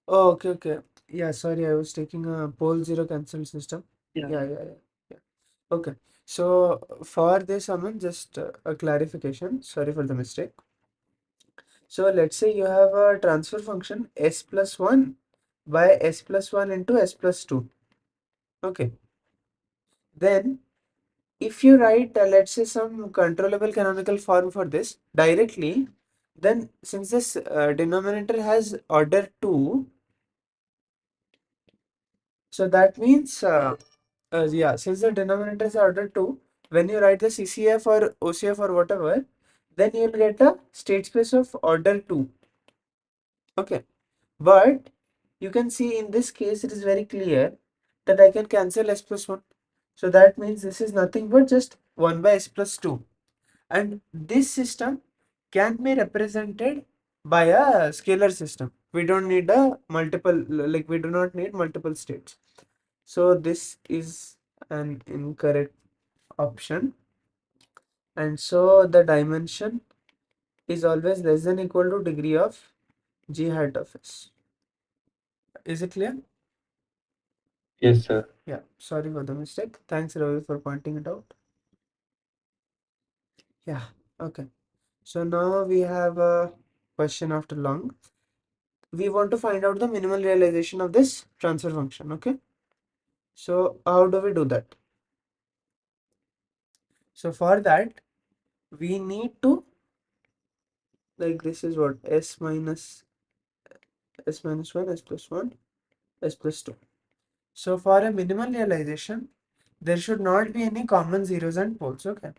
Oh, okay, okay. Yeah, sorry, I was taking a pole zero cancel system. Yeah. Yeah, yeah, yeah. Yeah. Okay. So for this, Aman, just a clarification. Sorry for the mistake. So let's say you have a transfer function s plus 1 by s plus 1 into s plus 2. Okay. Then if you write, let's say, some controllable canonical form for this directly, then since this denominator has order 2, so that means, yeah, since the denominator is order 2, when you write the CCF or OCF or whatever, then you will get a state space of order 2. Okay. But you can see in this case, it is very clear that I can cancel s plus 1. So that means this is nothing but just 1 by s plus 2. And this system can be represented by a scalar system. We don't need a multiple, like we do not need multiple states. So this is an incorrect option. And so the dimension is always less than equal to degree of g hat of s. Is it clear? Yes sir Yeah, sorry for the mistake. Thanks, Ravi, for pointing it out. Yeah, okay. So now we have a question after long. We want to find out the minimal realization of this transfer function, okay? So how do we do that? So for that, we need to, like, this is what s minus 1, s plus 1, s plus 2. So for a minimal realization, there should not be any common zeros and poles, okay?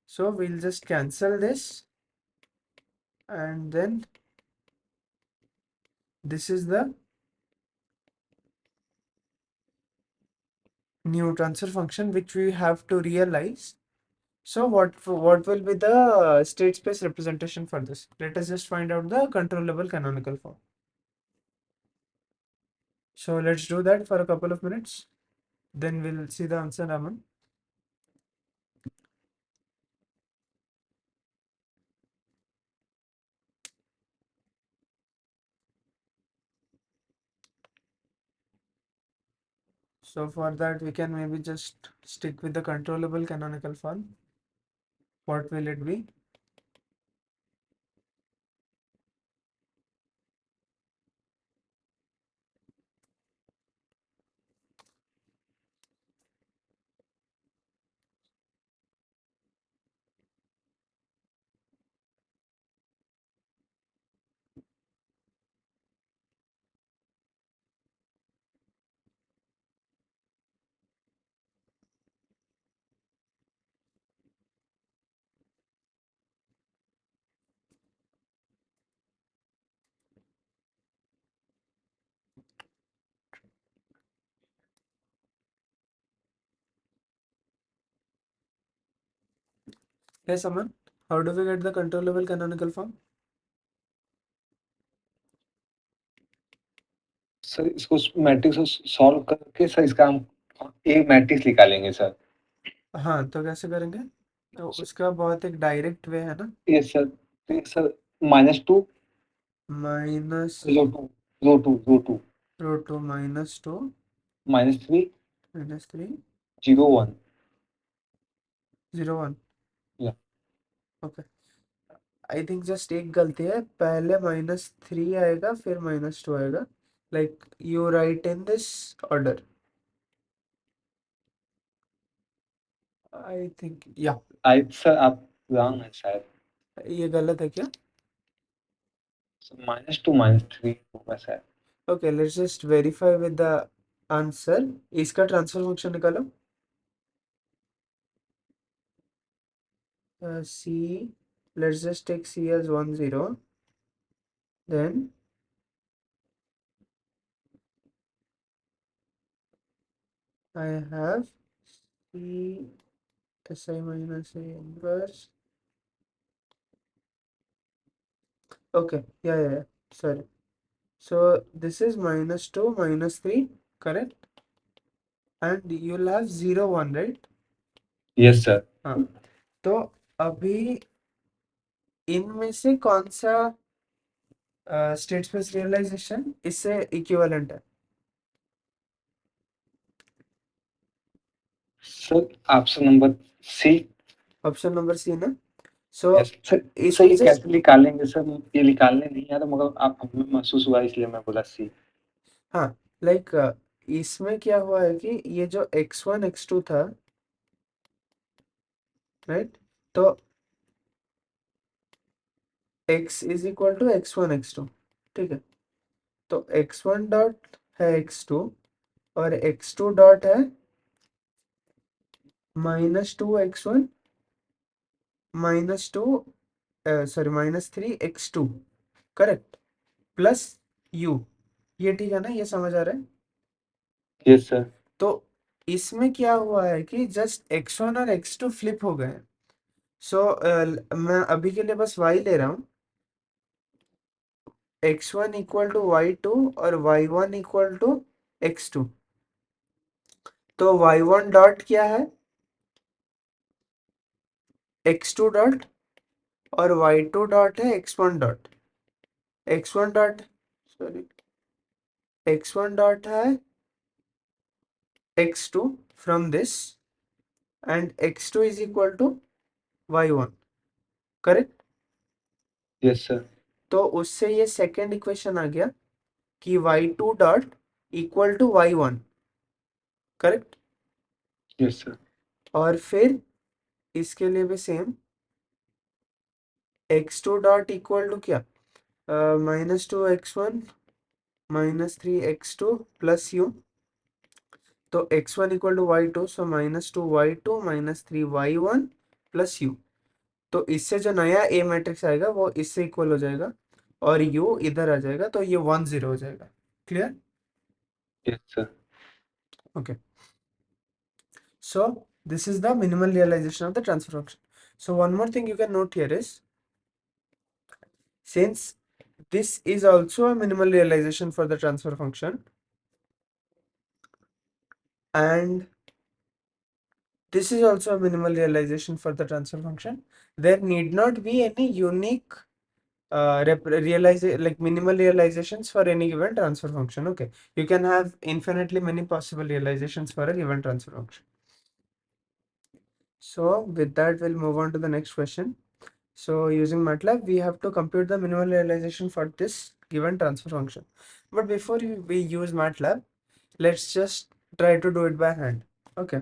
So we'll just cancel this, and then this is the new transfer function which we have to realize. So what will be the state space representation for this? Let us just find out the controllable canonical form. So let's do that for a couple of minutes. Then we'll see the answer, Raman. So for that we can maybe just stick with the controllable canonical form. What will it be? Yes, Aman. How do we get the controllable canonical form? Sir इसको matrix को solve करके sir इसका हम एक matrix निकालेंगे sir. हाँ, तो कैसे करेंगे? तो उसका बहुत एक डायरेक्ट वे है ना। यस सर, तो sir -2 minus row 2 row two minus two -3 minus 3 0 1 0 1। या ओके, आई थिंक जस्ट एक गलती है, पहले -3 आएगा फिर -2 आएगा, like you right in this order. I think या आई सर आप रॉन्ग है शायद, ये गलत है क्या? -2 -3 होगा शायद। Okay, let's just verify with the answer. इसका ट्रांसफर फंक्शन निकालो। C, let's just take C as 1 0, then I have C Si minus A inverse. Okay, yeah, sorry. So this is -2 -3, correct? And you'll have 0 1, right? Yes sir. हाँ, तो अभी इनमें से कौन सा state space realisation इससे equivalent है? Sir option number C. Option number C ना। So yes sir. सर इसको ये जस्ट, कैसे निकालेंगे सर, ये निकालने नहीं आता मगर आप हमें महसूस हुआ इसलिए मैं बोला सी। हाँ, लाइक इसमें क्या हुआ है कि ये जो x1 x2 था, राइट, तो x is equal to x1 x2, ठीक है। तो x1 डॉट है x2 और x2 डॉट है -2 x1 -2 sorry -3 x2, correct, plus u। ये ठीक है ना, ये समझ आ रहा है? Yes sir. तो इसमें क्या हुआ है कि जस्ट x1 और x2 फ्लिप हो गए। सो मैं अभी के लिए बस y ले रहा हूँ, x1 इक्वल टू y2 और y1 इक्वल टू x2। तो y1 डॉट क्या है? x2 डॉट, और y2 डॉट है x1 dot. x1 dot, sorry, x1 dot है x2 from this, and x2 is equal to y1, correct. Yes sir. तो उससे ये सेकेंड इक्वेशन आ गया कि y2 dot equal to y1, correct. Yes sir. और फिर इसके लिए भी same, x2 dot equal to क्या, -2 x1 -3 x2 प्लस u। तो x1 equal to y2, so -2 y2 -3 y1 plus u। तो इससे जो नया ए मैट्रिक्स आएगा वो इससे इक्वल हो जाएगा, और u इधर आ जाएगा, तो ये 1 0 हो जाएगा। Clear? Yes sir. Okay, So this is the minimal realization of the transfer function. So one more thing you can note here is, since this is also a minimal realization for the transfer function, and this is also a minimal realization for the transfer function, there need not be any unique like minimal realizations for any given transfer function. Okay, you can have infinitely many possible realizations for a given transfer function. So with that, we'll move on to the next question. So using MATLAB, we have to compute the minimal realization for this given transfer function. But before we use MATLAB, let's just try to do it by hand. Okay.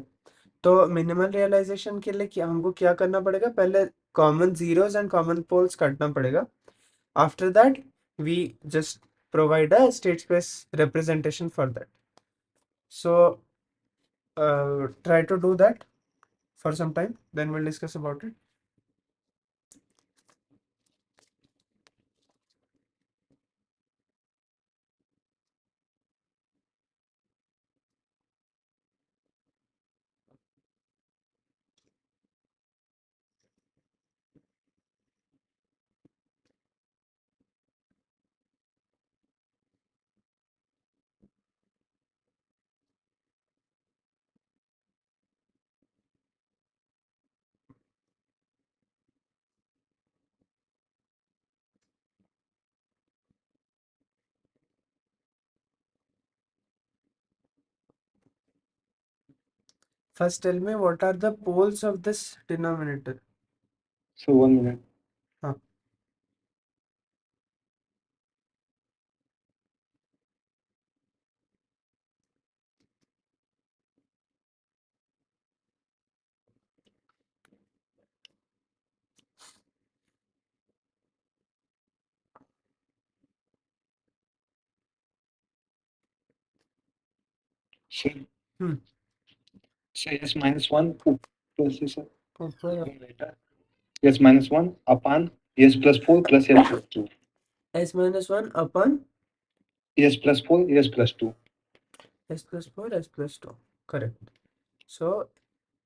तो minimal realisation के लिए क्या हमको क्या करना पड़ेगा, पहले common zeros and common poles काटना पड़ेगा. After that we just provide a state space representation for that. So try to do that for some time, then we'll discuss about it. First tell me what are the poles of this denominator. So 1 minute. हाँ. So, Hmm. so s minus 1 plus s ऊपर later. S minus 1 upon s plus 4 plus s plus 2. s minus 1 upon S plus 4 s plus 2. s plus 4 s plus 2. Correct. So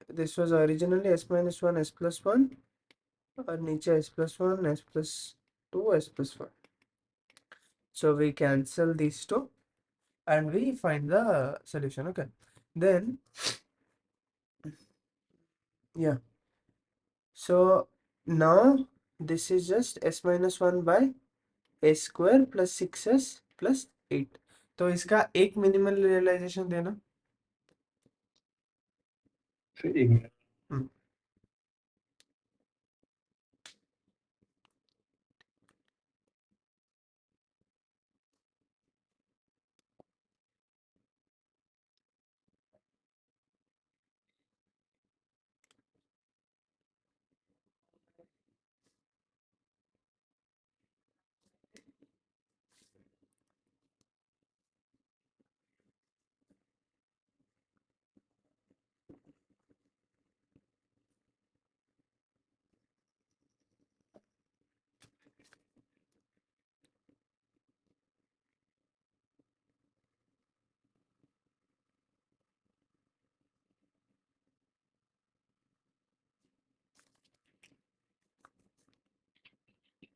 this was originally s minus 1 s plus 1 और नीचे s plus 1 s plus 2 s plus 1. So we cancel these two and we find the solution. Okay, then yeah, so now this is just s minus 1 by a square plus 6s plus 8. तो इसका एक minimal realisation देना. So 1 minute. Hmm.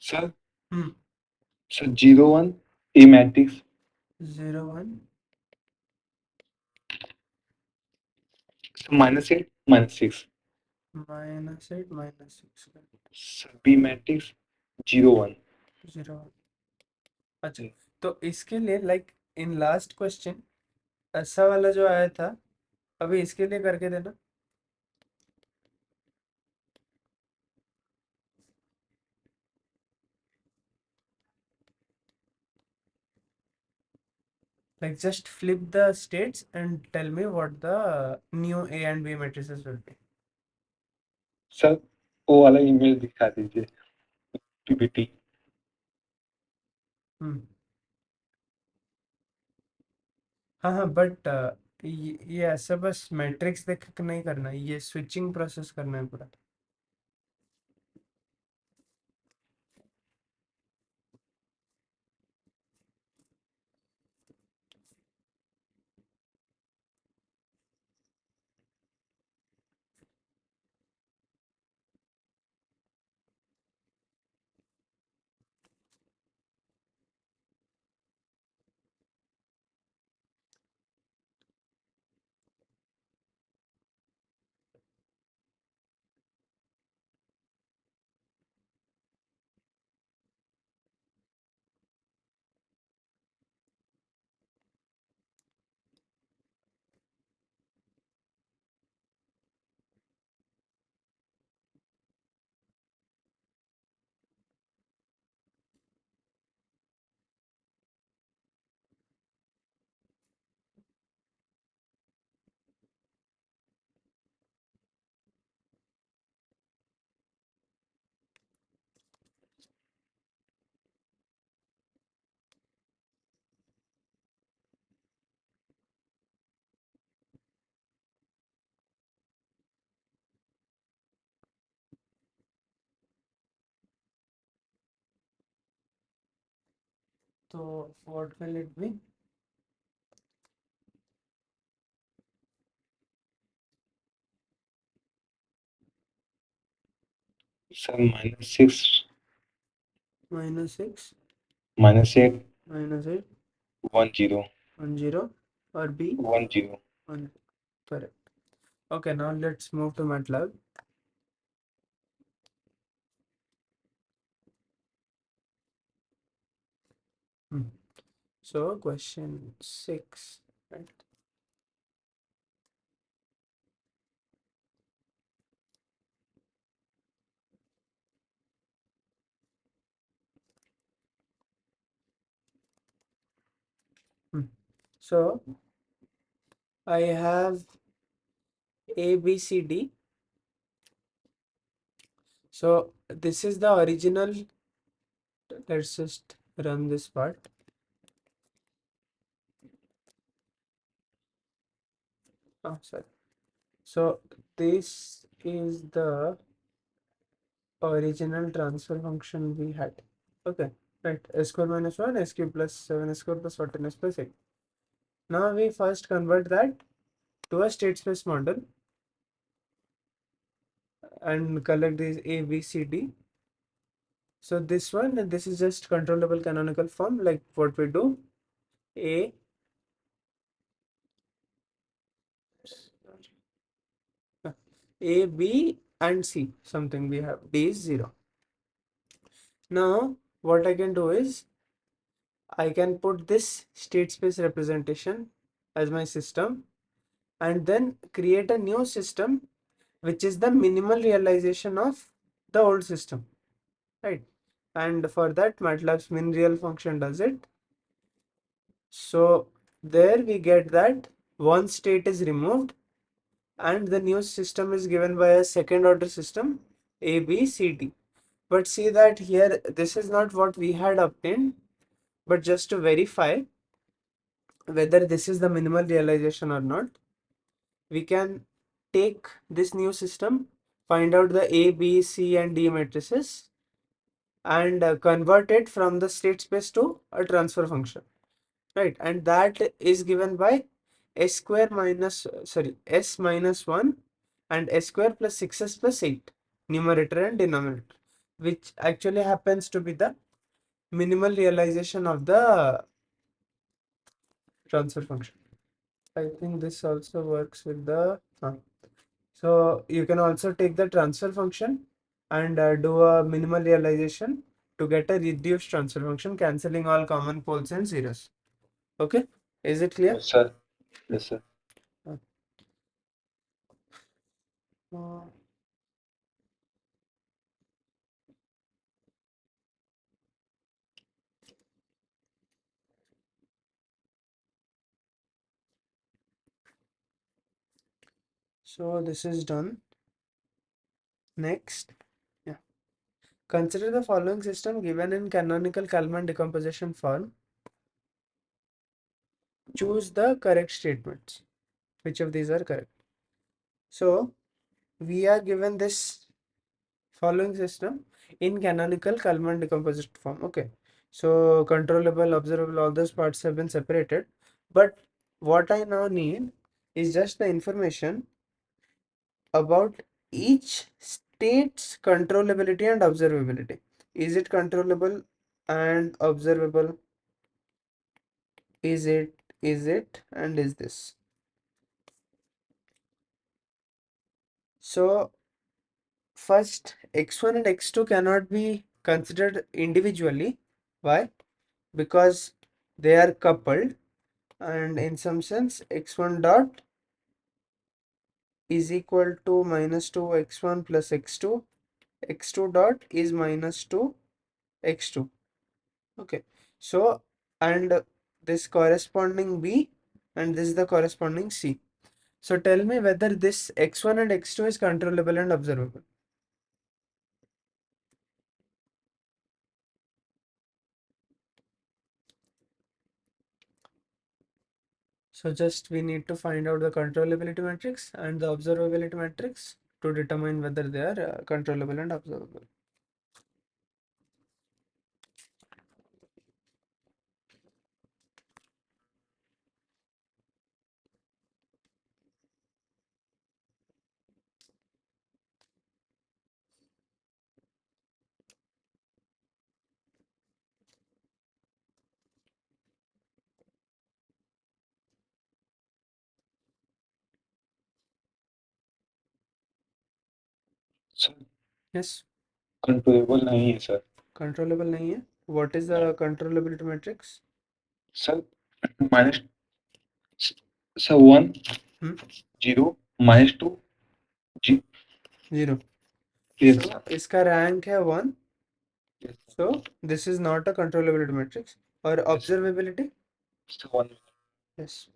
Sir, Hmm. so 0 1 A matrix 0 1 so minus 8 minus 6. minus 8 minus 6. So B matrix 0 1. 0 1. अच्छा, तो इसके लिए like in last question ऐसा वाला जो आया था, अभी इसके लिए करके देना. Like just flip the states and tell me what the new A and B matrices will be. Sir वो वाला ईमेल दिखा दीजिए पीपीटी. हम्म. हाँ हाँ, बट ये ऐसा बस मैट्रिक्स देख के नहीं करना, ये स्विचिंग प्रोसेस करना है पूरा. So what will it be? Sir, -6, -6 -8, -8 -10, 10 or B 10. 1. Correct. Okay, now let's move to MATLAB. So question 6, right? So I have A, B, C, D. So this is the original. Let's just run this part. Oh, sorry. So this is the original transfer function we had. Okay, right. S square minus 1, S cube plus 7 S square plus 14 S plus 8. Now we first convert that to a state space model and collect these A, B, C, D. So this one, this is just controllable canonical form, like what we do. A, A, B, and C. Something we have. D is 0. Now, what I can do is I can put this state space representation as my system and then create a new system which is the minimal realization of the old system, right? And for that, MATLAB's min real function does it. So there we get that one state is removed and the new system is given by a second order system A, B, C, D. But see that here, this is not what we had obtained, but just to verify whether this is the minimal realization or not, we can take this new system, find out the A, B, C, and D matrices, and convert it from the state space to a transfer function, right? And that is given by s square minus, sorry, s minus 1 and s square plus 6s plus 8, numerator and denominator, which actually happens to be the minimal realization of the transfer function. I think this also works with the so you can also take the transfer function and do a minimal realization to get a reduced transfer function, cancelling all common poles and zeros. Okay, is it clear? Yes, sir. Yes, sir. Uh, so this is done. Next, yeah. Consider the following system given in canonical Kalman decomposition form. Choose the correct statements. Which of these are correct? So we are given this following system in canonical Kalman decomposition form. Okay. So controllable, observable, all those parts have been separated. But what I now need is just the information about each state's controllability and observability. Is it controllable and observable? Is it, and is this? So first, x1 and x2 cannot be considered individually. Why? Because they are coupled, and in some sense x1 dot is equal to minus 2 x1 plus x2, x2 dot is minus 2 x2. Okay, so and this corresponding B and this is the corresponding C. So tell me whether this x1 and x2 is controllable and observable. So just we need to find out the controllability matrix and the observability matrix to determine whether they are controllable and observable. Yes, controllable नहीं है sir. controllable नहीं है. What is the controllability matrix? Sir minus, sir 1 Hmm? 0 -2 जी। 0. Yes So sir. इसका rank है 1. Yes So this is not a controllability matrix. और observability? Sir 1। Yes.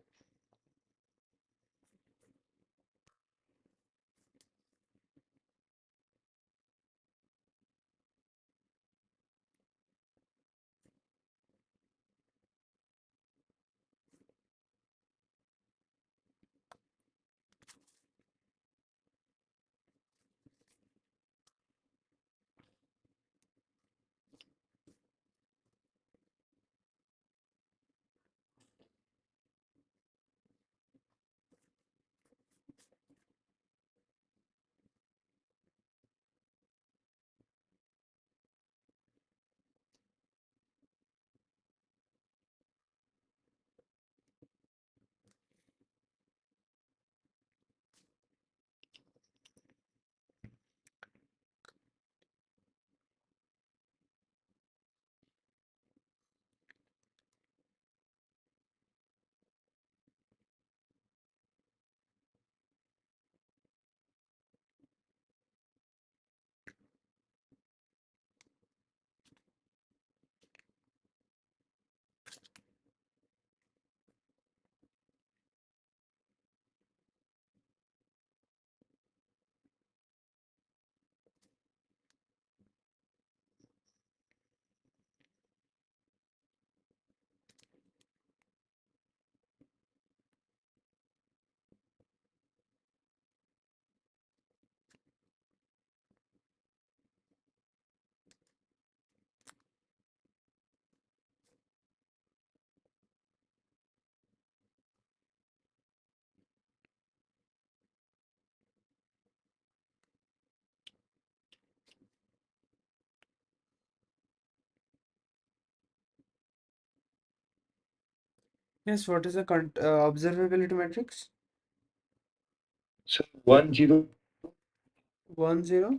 Yes, what is the observability matrix? Sir 1 0 1 0.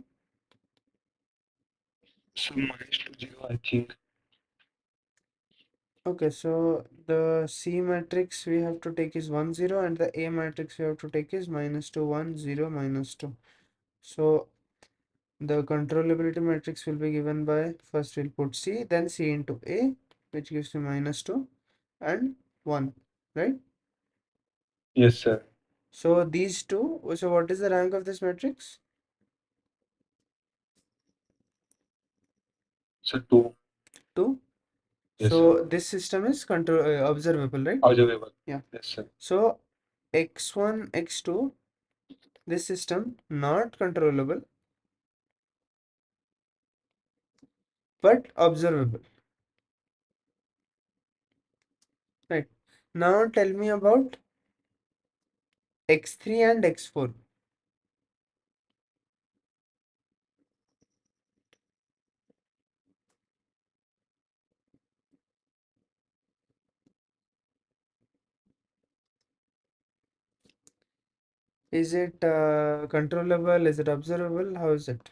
Sir -2 0 I think. Okay, so the C matrix we have to take is 1 0 and the A matrix we have to take is -2 1 0 -2. So the controllability matrix will be given by, first we'll put C, then C into A, which gives me -2 and 1, right? Yes sir. So these two, so what is the rank of this matrix? Sir 2। 2. Yes sir. So this system is observable, right? Observable. Yeah. Yes sir. So x1, x2, this system not controllable but observable, right? Now tell me about x3 and x4. Is it controllable? Is it observable? How is it?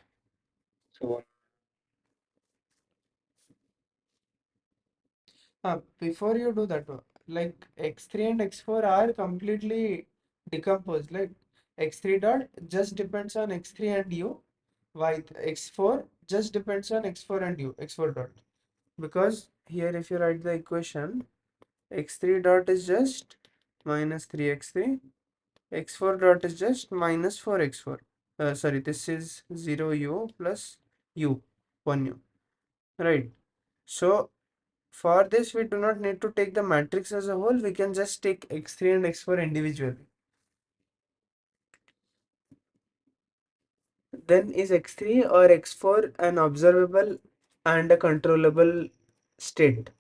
Sir Before you do that, like x3 and x4 are completely decomposed. Like x3 dot just depends on x3 and u, while x4 just depends on x4 and u, x4 dot. Because here, if you write the equation, x3 dot is just -3x3, x4 dot is just -4x4. Sorry, this is 0u plus u, 1u, right? So for this, we do not need to take the matrix as a whole. We can just take x3 and x4 individually. Then is x3 or x4 an observable and a controllable state?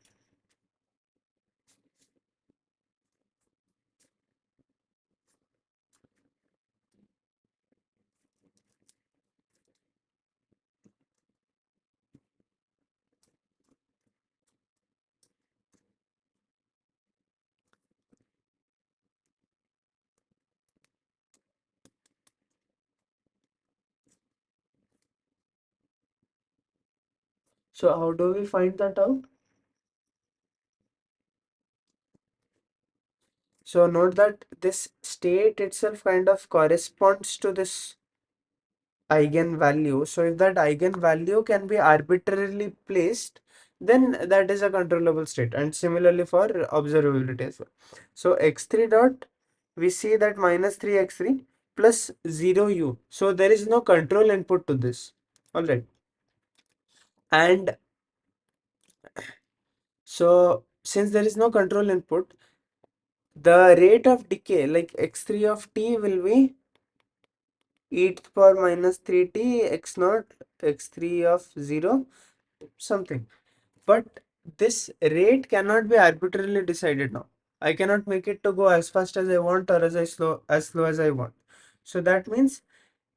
So how do we find that out? So note that this state itself kind of corresponds to this eigenvalue. So if that eigenvalue can be arbitrarily placed, then that is a controllable state. And similarly for observability as well. So x3 dot, we see that minus 3x3 plus 0u. So there is no control input to this. All right. And so since there is no control input, the rate of decay like x3 of t will be e to the power minus 3t x naught x3 of 0 something. But this rate cannot be arbitrarily decided now. I cannot make it to go as fast as I want or as slow as I want. So that means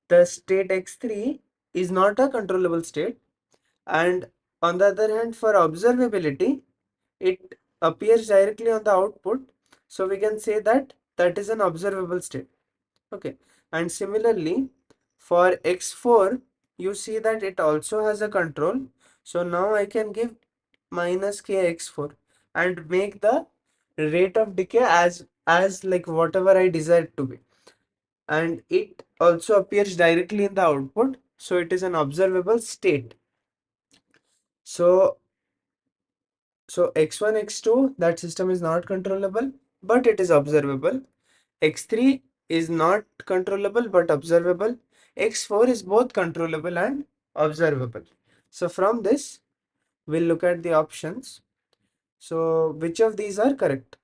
the state x3 is not a controllable state. And on the other hand, for observability, it appears directly on the output. So we can say that that is an observable state. Okay. And similarly, for x4, you see that it also has a control. So now I can give minus k x4 and make the rate of decay as like whatever I desire it to be. And it also appears directly in the output. So it is an observable state. So x1, x2, that system is not controllable, but it is observable. X3 is not controllable but observable. X4 is both controllable and observable. So from this, we'll look at the options. So which of these are correct?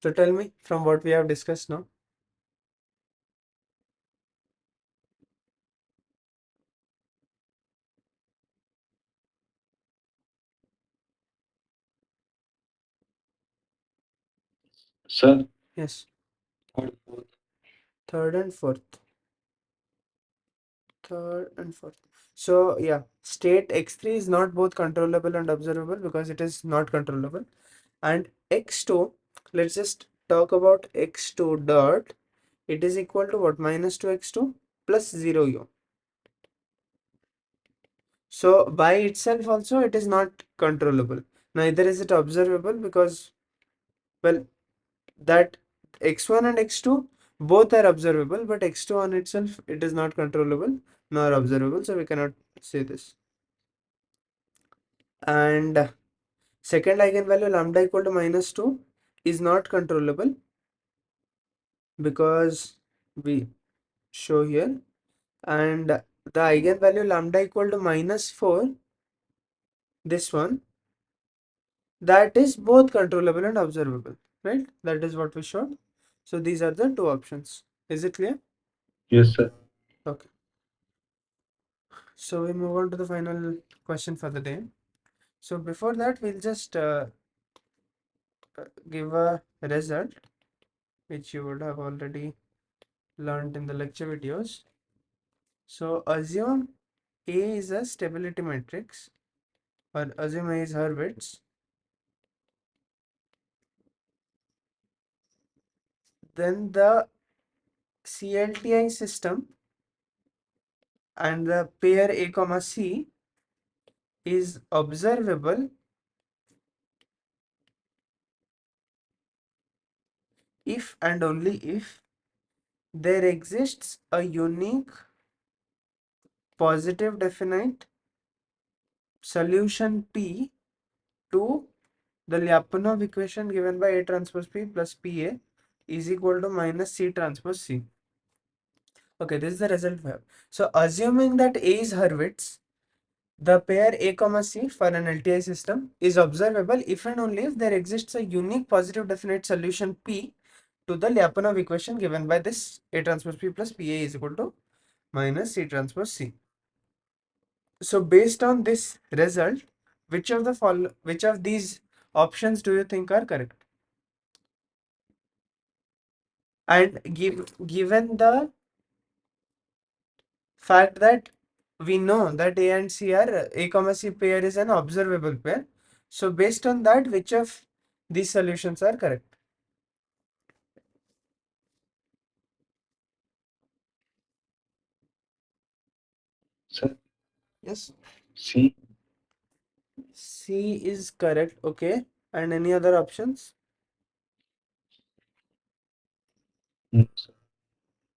So tell me from what we have discussed now. Sir, Yes, third, fourth. third and fourth. Third and fourth. So yeah, state x3 is not both controllable and observable because it is not controllable. And x2, let's just talk about x2 dot. It is equal to what? Minus 2x2 plus 0u. So by itself also it is not controllable. Neither is it observable because, well, that x1 and x2 both are observable, but x2 on itself it is not controllable nor observable, so we cannot say this. And second eigenvalue lambda equal to minus 2 is not controllable because we show here. And the eigenvalue lambda equal to minus 4, this one, that is both controllable and observable, right? That is what we showed. So these are the two options. Is it clear? Yes, sir. Okay. So we move on to the final question for the day. So before that, we'll just give a result which you would have already learned in the lecture videos. So assume A is a stability matrix, or assume A is Hurwitz. Then the CLTI system and the pair A comma C is observable if and only if there exists a unique positive definite solution P to the Lyapunov equation given by A transpose P plus PA is equal to minus C transpose C. Okay, this is the result we have. So assuming that A is Hurwitz, the pair A comma C for an LTI system is observable if and only if there exists a unique positive definite solution P to the Lyapunov equation given by this A transpose P plus PA is equal to minus C transpose C. So based on this result, which of these options do you think are correct? And given the fact that we know that A and C are A comma C pair is an observable pair. So based on that, which of these solutions are correct? Sir, Yes, C. C is correct. Okay. And any other options? No, sir.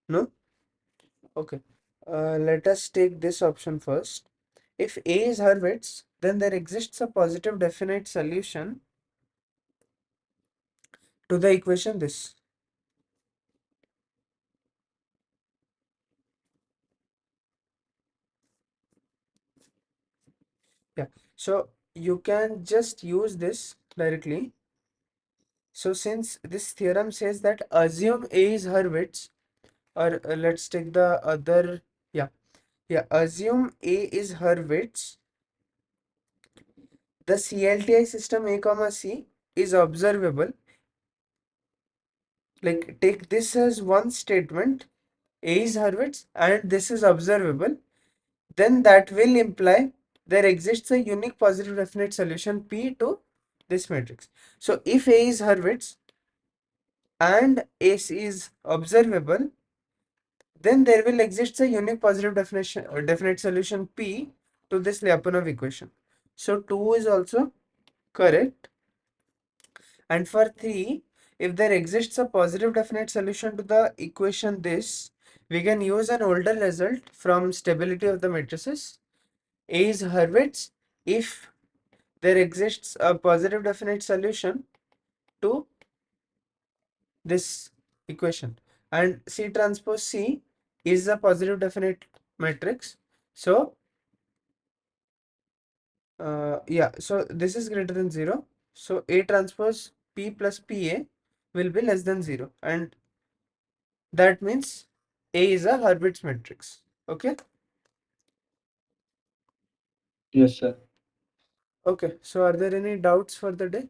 No? Okay. Let us take this option first. If A is Hurwitz, then there exists a positive definite solution to the equation this. Yeah. So you can just use this directly. So since this theorem says that assume A is Hurwitz, or let's take the other, yeah, assume A is Hurwitz, the CLTI system A comma C is observable. Like take this as one statement, A is Hurwitz and this is observable, then that will imply there exists a unique positive definite solution P to this matrix. So if A is Hurwitz and S is observable, then there will exist a unique positive definition definite solution P to this Lyapunov equation. So 2 is also correct. And for 3, if there exists a positive definite solution to the equation this, we can use an older result from stability of the matrices. A is Hurwitz if there exists a positive definite solution to this equation, and C transpose C is a positive definite matrix. So yeah, so this is greater than 0, so A transpose P plus PA will be less than 0, and that means A is a Hurwitz matrix. Okay. Yes, sir. Okay, so are there any doubts for the day?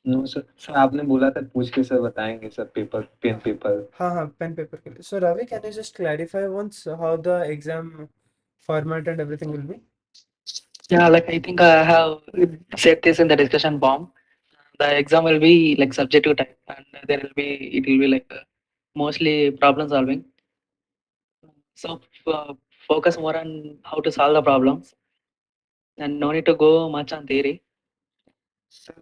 No sir, sir आपने बोला था पूछ के sir बताएंगे sir, paper pen paper. हाँ, pen paper के लिए. So Ravi, can you just clarify once how the exam format and everything will be? Yeah, like I think I have said this in the discussion bomb. The exam will be like subjective type, and it will be like mostly problem solving. So focus more on how to solve the problems, and no need to go much on theory. Sir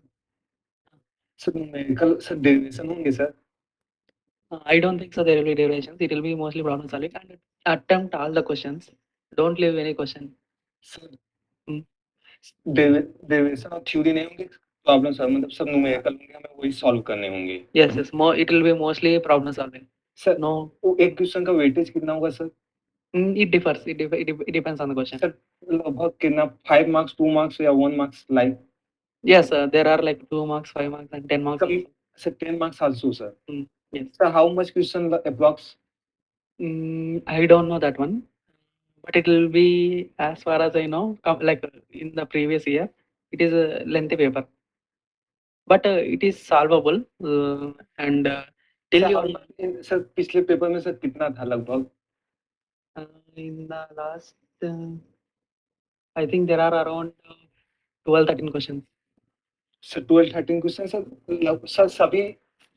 sir numerical sir derivation होंगे sir? I don't think so. There will be derivations. It will be mostly problem solving and attempt all the questions. Don't leave any question. Sir Hmm. Derivation और theory नहीं होंगे, problem sir मतलब सब numerical होंगे, हमें वही solve करने होंगे? Yes, yes. More. It will be mostly problem solving. Sir No, वो एक क्वेश्चन का वेटेज कितना होगा sir? it differs. It depends on the question. Sir लगभग कितना, 5 मार्क्स, 2 मार्क्स या 1 marks like? Yes, there are like 2 marks, 5 marks, and 10 marks. कभी Also. Sir 10 marks also sir? Yes. Sir how much question approx? I don't know that one, but it will be as far as I know, like in the previous year, it is a lengthy paper, but it is solvable. And till you sir पिछले paper में sir कितना था लगभग? in the last, I think there are around 12, 13 questions. Sir 12-13 question sir sir सभी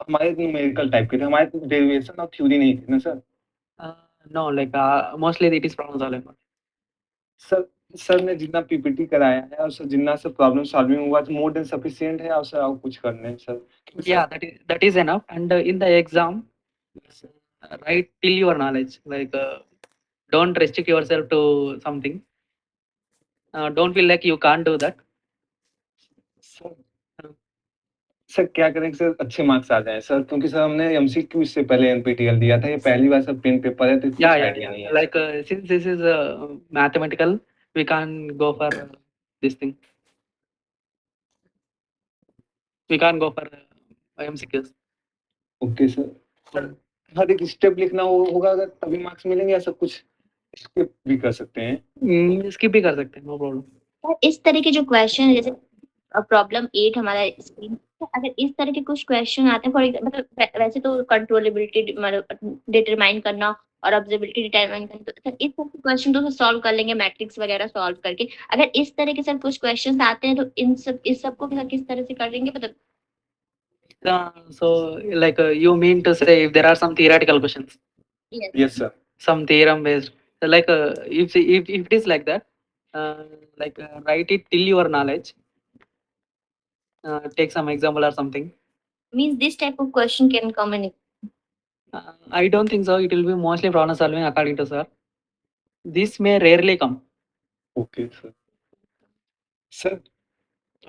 हमारे numerical type के थे, हमारे डेरिवेशन और थ्योरी नहीं थी ना sir? No, like mostly it is problem solving. Sir sir ने जितना पीपीटी कराया है और सर जितना से प्रॉब्लम सॉल्विंग हुआ, तो मोर देन सफिशिएंट है और सर और कुछ करने हैं sir? Yeah, that is enough. And in the exam, write till your knowledge. Like don't restrict yourself to something. Don't feel like you can't do that. Sir sir क्या करें कि sir अच्छे मार्क्स आ जाएं sir, क्योंकि sir हमने MCQ इससे पहले NPTEL दिया था, ये पहली बार सर पेन पेपर है तो कुछ आइडिया नहीं है। Like since this is mathematical, we can't go for this thing. We can't go for MCQs. Okay sir. Sir हर एक स्टेप लिखना होगा अगर तभी मार्क्स मिलेंगे, या सब कुछ स्किप भी कर सकते हैं? स्किप भी कर सकते हैं, नो प्रॉब्लम। इस तरह के जो क्वेश्चन है, जैसे प्रॉब्लम 8 हमारा स्क्रीन, अगर इस तरह के कुछ क्वेश्चन आते हैं, फॉर मतलब वैसे तो कंट्रोलेबिलिटी मतलब डिटरमाइन करना और ऑब्जर्वेबिलिटी डिटरमाइन करना, तो सर इस तरह के क्वेश्चन तो सॉल्व कर लेंगे मैट्रिक्स वगैरह सॉल्व करके। अगर इस तरह के सर कुछ क्वेश्चन आते हैं तो इस सब को सर किस तरह से करेंगे मतलब? So like you mean to say if there are some theoretical questions? Yes. Yes sir. Some theorem based, like if it is like that, write it till your knowledge. Take some example or something. Means this type of question can come in. I don't think so. It will be mostly problem solving according to sir. This may rarely come. Okay sir. Sir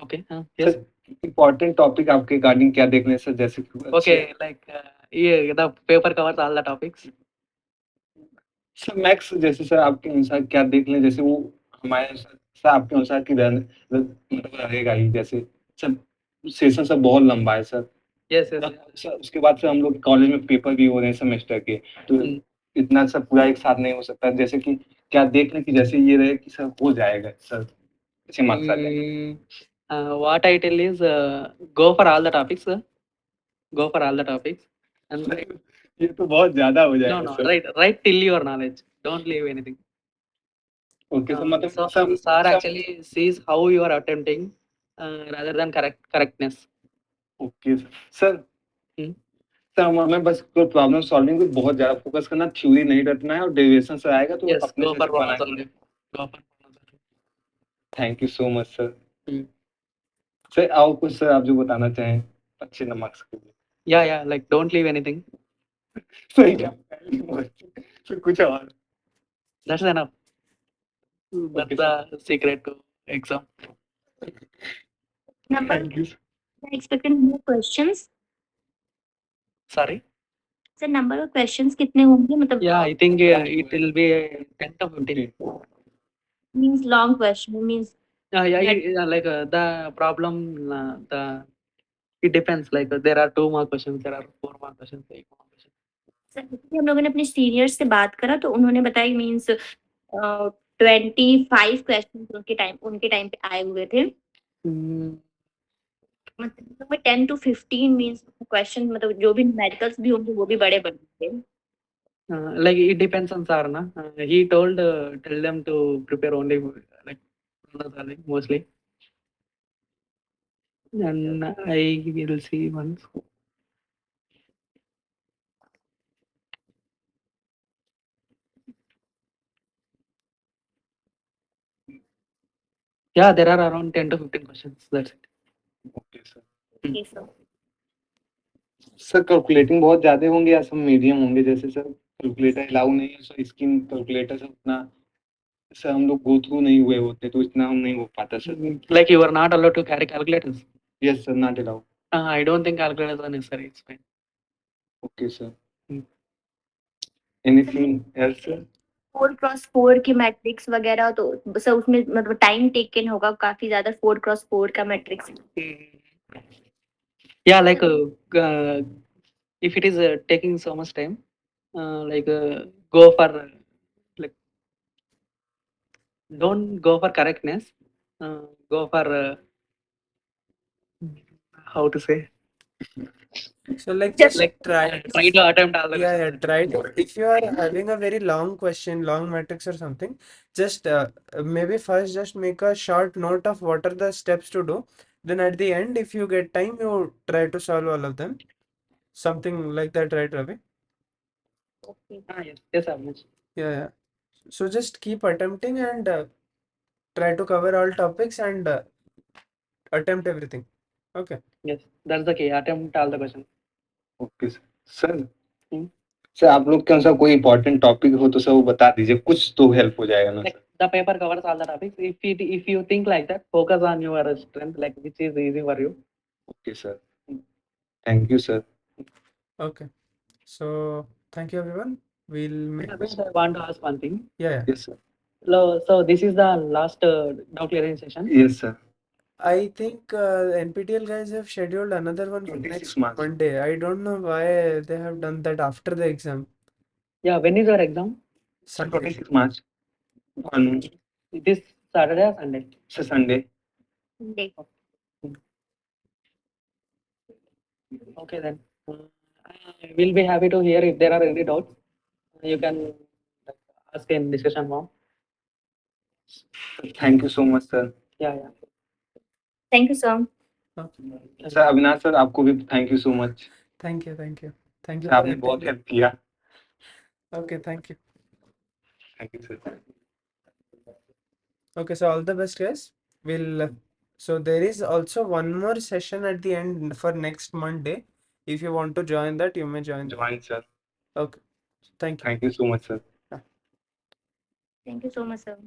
Okay. Yes. Sir important topic आपके regarding क्या देखने हैं sir, जैसे कि Okay. Yeah, the paper covers all the topics. Sir max जैसे sir आपके अनुसार क्या देख लें, जैसे वो हमारे अनुसार सर आपके अनुसार की मतलब रहेगा ही, जैसे सर सेशन सब बहुत लंबा है सर। Yes. सर उसके बाद से हम लोग कॉलेज में पेपर भी हो रहे हैं सेमेस्टर के, तो इतना सब पूरा एक साथ नहीं हो सकता, जैसे कि क्या देख लें कि जैसे ये रहे कि सर हो जाएगा सर, अच्छे मार्क्स आ जाएंगे। What I tell is go for all the topics. Go for all the topics. And ये तो बहुत ज्यादा हो जाएगा no, sir. write till your knowledge. Don't leave anything. Okay sir, मतलब So sir actually sees how you are attempting rather than correctness. Okay sir. Sir हमें बस कोई प्रॉब्लम सॉल्विंग को बहुत ज्यादा फोकस करना, थ्योरी नहीं रटना है, और डेरिवेशन से आएगा तो Yes, अपने go से for बना problem solving. Go for problem solving. Thank you so much sir. Sir आओ कुछ सर आप जो बताना चाहें अच्छे मार्क्स के लिए। Yeah, like don't leave anything. सही क्या सर, कुछ और? That's enough. That's the secret to exam. Number thank you. expecting more questions. Sorry. Sir number of questions कितने होंगे मतलब? Yeah, I think it will be 10 to 15. Means long question means. Like the problem it depends. Like there are 2 more questions, there are 4 more questions, 8 more questions. Sir हम लोगों ने अपने seniors से बात करा तो उन्होंने बताया मीन्स 25 क्वेश्चन उनके टाइम पे आए हुए थे। मतलब 10 to 15 मीन्स क्वेश्चन, मतलब जो भी न्यूमेरिकल्स भी होंगे वो भी बड़े बड़े थे। Like it depends on sir na. He told tell them to prepare only like mostly, and I will see once. Yeah, there are around 10 to 15 questions. That's it. Okay sir. Sir calculating बहुत ज्यादा होंगे या सब medium होंगे? जैसे sir calculator allow नहीं है sir, screen calculator से उतना सर हम लोग गो थ्रू नहीं हुए होते तो इतना हम नहीं हो पाता sir. Like you are not allowed to carry calculators? Yes sir, not allowed. I don't think calculators are necessary. It's fine. Okay sir. Anything else sir? 4x4 की मैट्रिक्स वगैरह तो सर उसमें मतलब टाइम टेकन होगा काफी ज्यादा 4x4 का matrix. Yeah, like if it is taking so much time, go for like don't go for correctness. Go for how to say. So like just Like try to attempt all the yeah, questions. try to, if you are having a very long question, long matrix or something, just maybe first just make a short note of what are the steps to do. Then at the end, if you get time, you try to solve all of them. Something like that, right, Ravi? Yes, Avnish. Yeah. So just keep attempting and try to cover all topics and attempt everything. Okay. Yes, that's the key. Attempt all the questions. Okay sir. Sir आप लोग के अनुसार कोई important topic हो तो sir वो बता दीजिए, कुछ तो हेल्प हो जाएगा ना sir. The paper covers all the topics. If you think like that, focus on your strength, like which is easy for you. Okay sir, thank you sir. Okay. So thank you everyone. We'll make I want to ask one thing. yeah. Yes sir. So this is the last doubt clearing session. Yes sir. I think NPTEL guys have scheduled another one for 26 next March. Monday. I don't know why they have done that after the exam. Yeah, when is your exam? Sir 26 March on This Saturday or Sunday? Sir Sunday. Okay then. I will be happy to hear if there are any doubts. You can ask in discussion form. Thank you so much sir. Yeah. Thank you sir. Sir Avinash sir आपको भी thank you so much. Thank you. Sir आपने बहुत help किया। Okay, thank you. Thank you sir. Okay, so all the best, guys. So there is also one more session at the end for next Monday. If you want to join that, you may join. Join, sir. Okay. Thank you. Thank you so much, sir. Thank you so much, sir.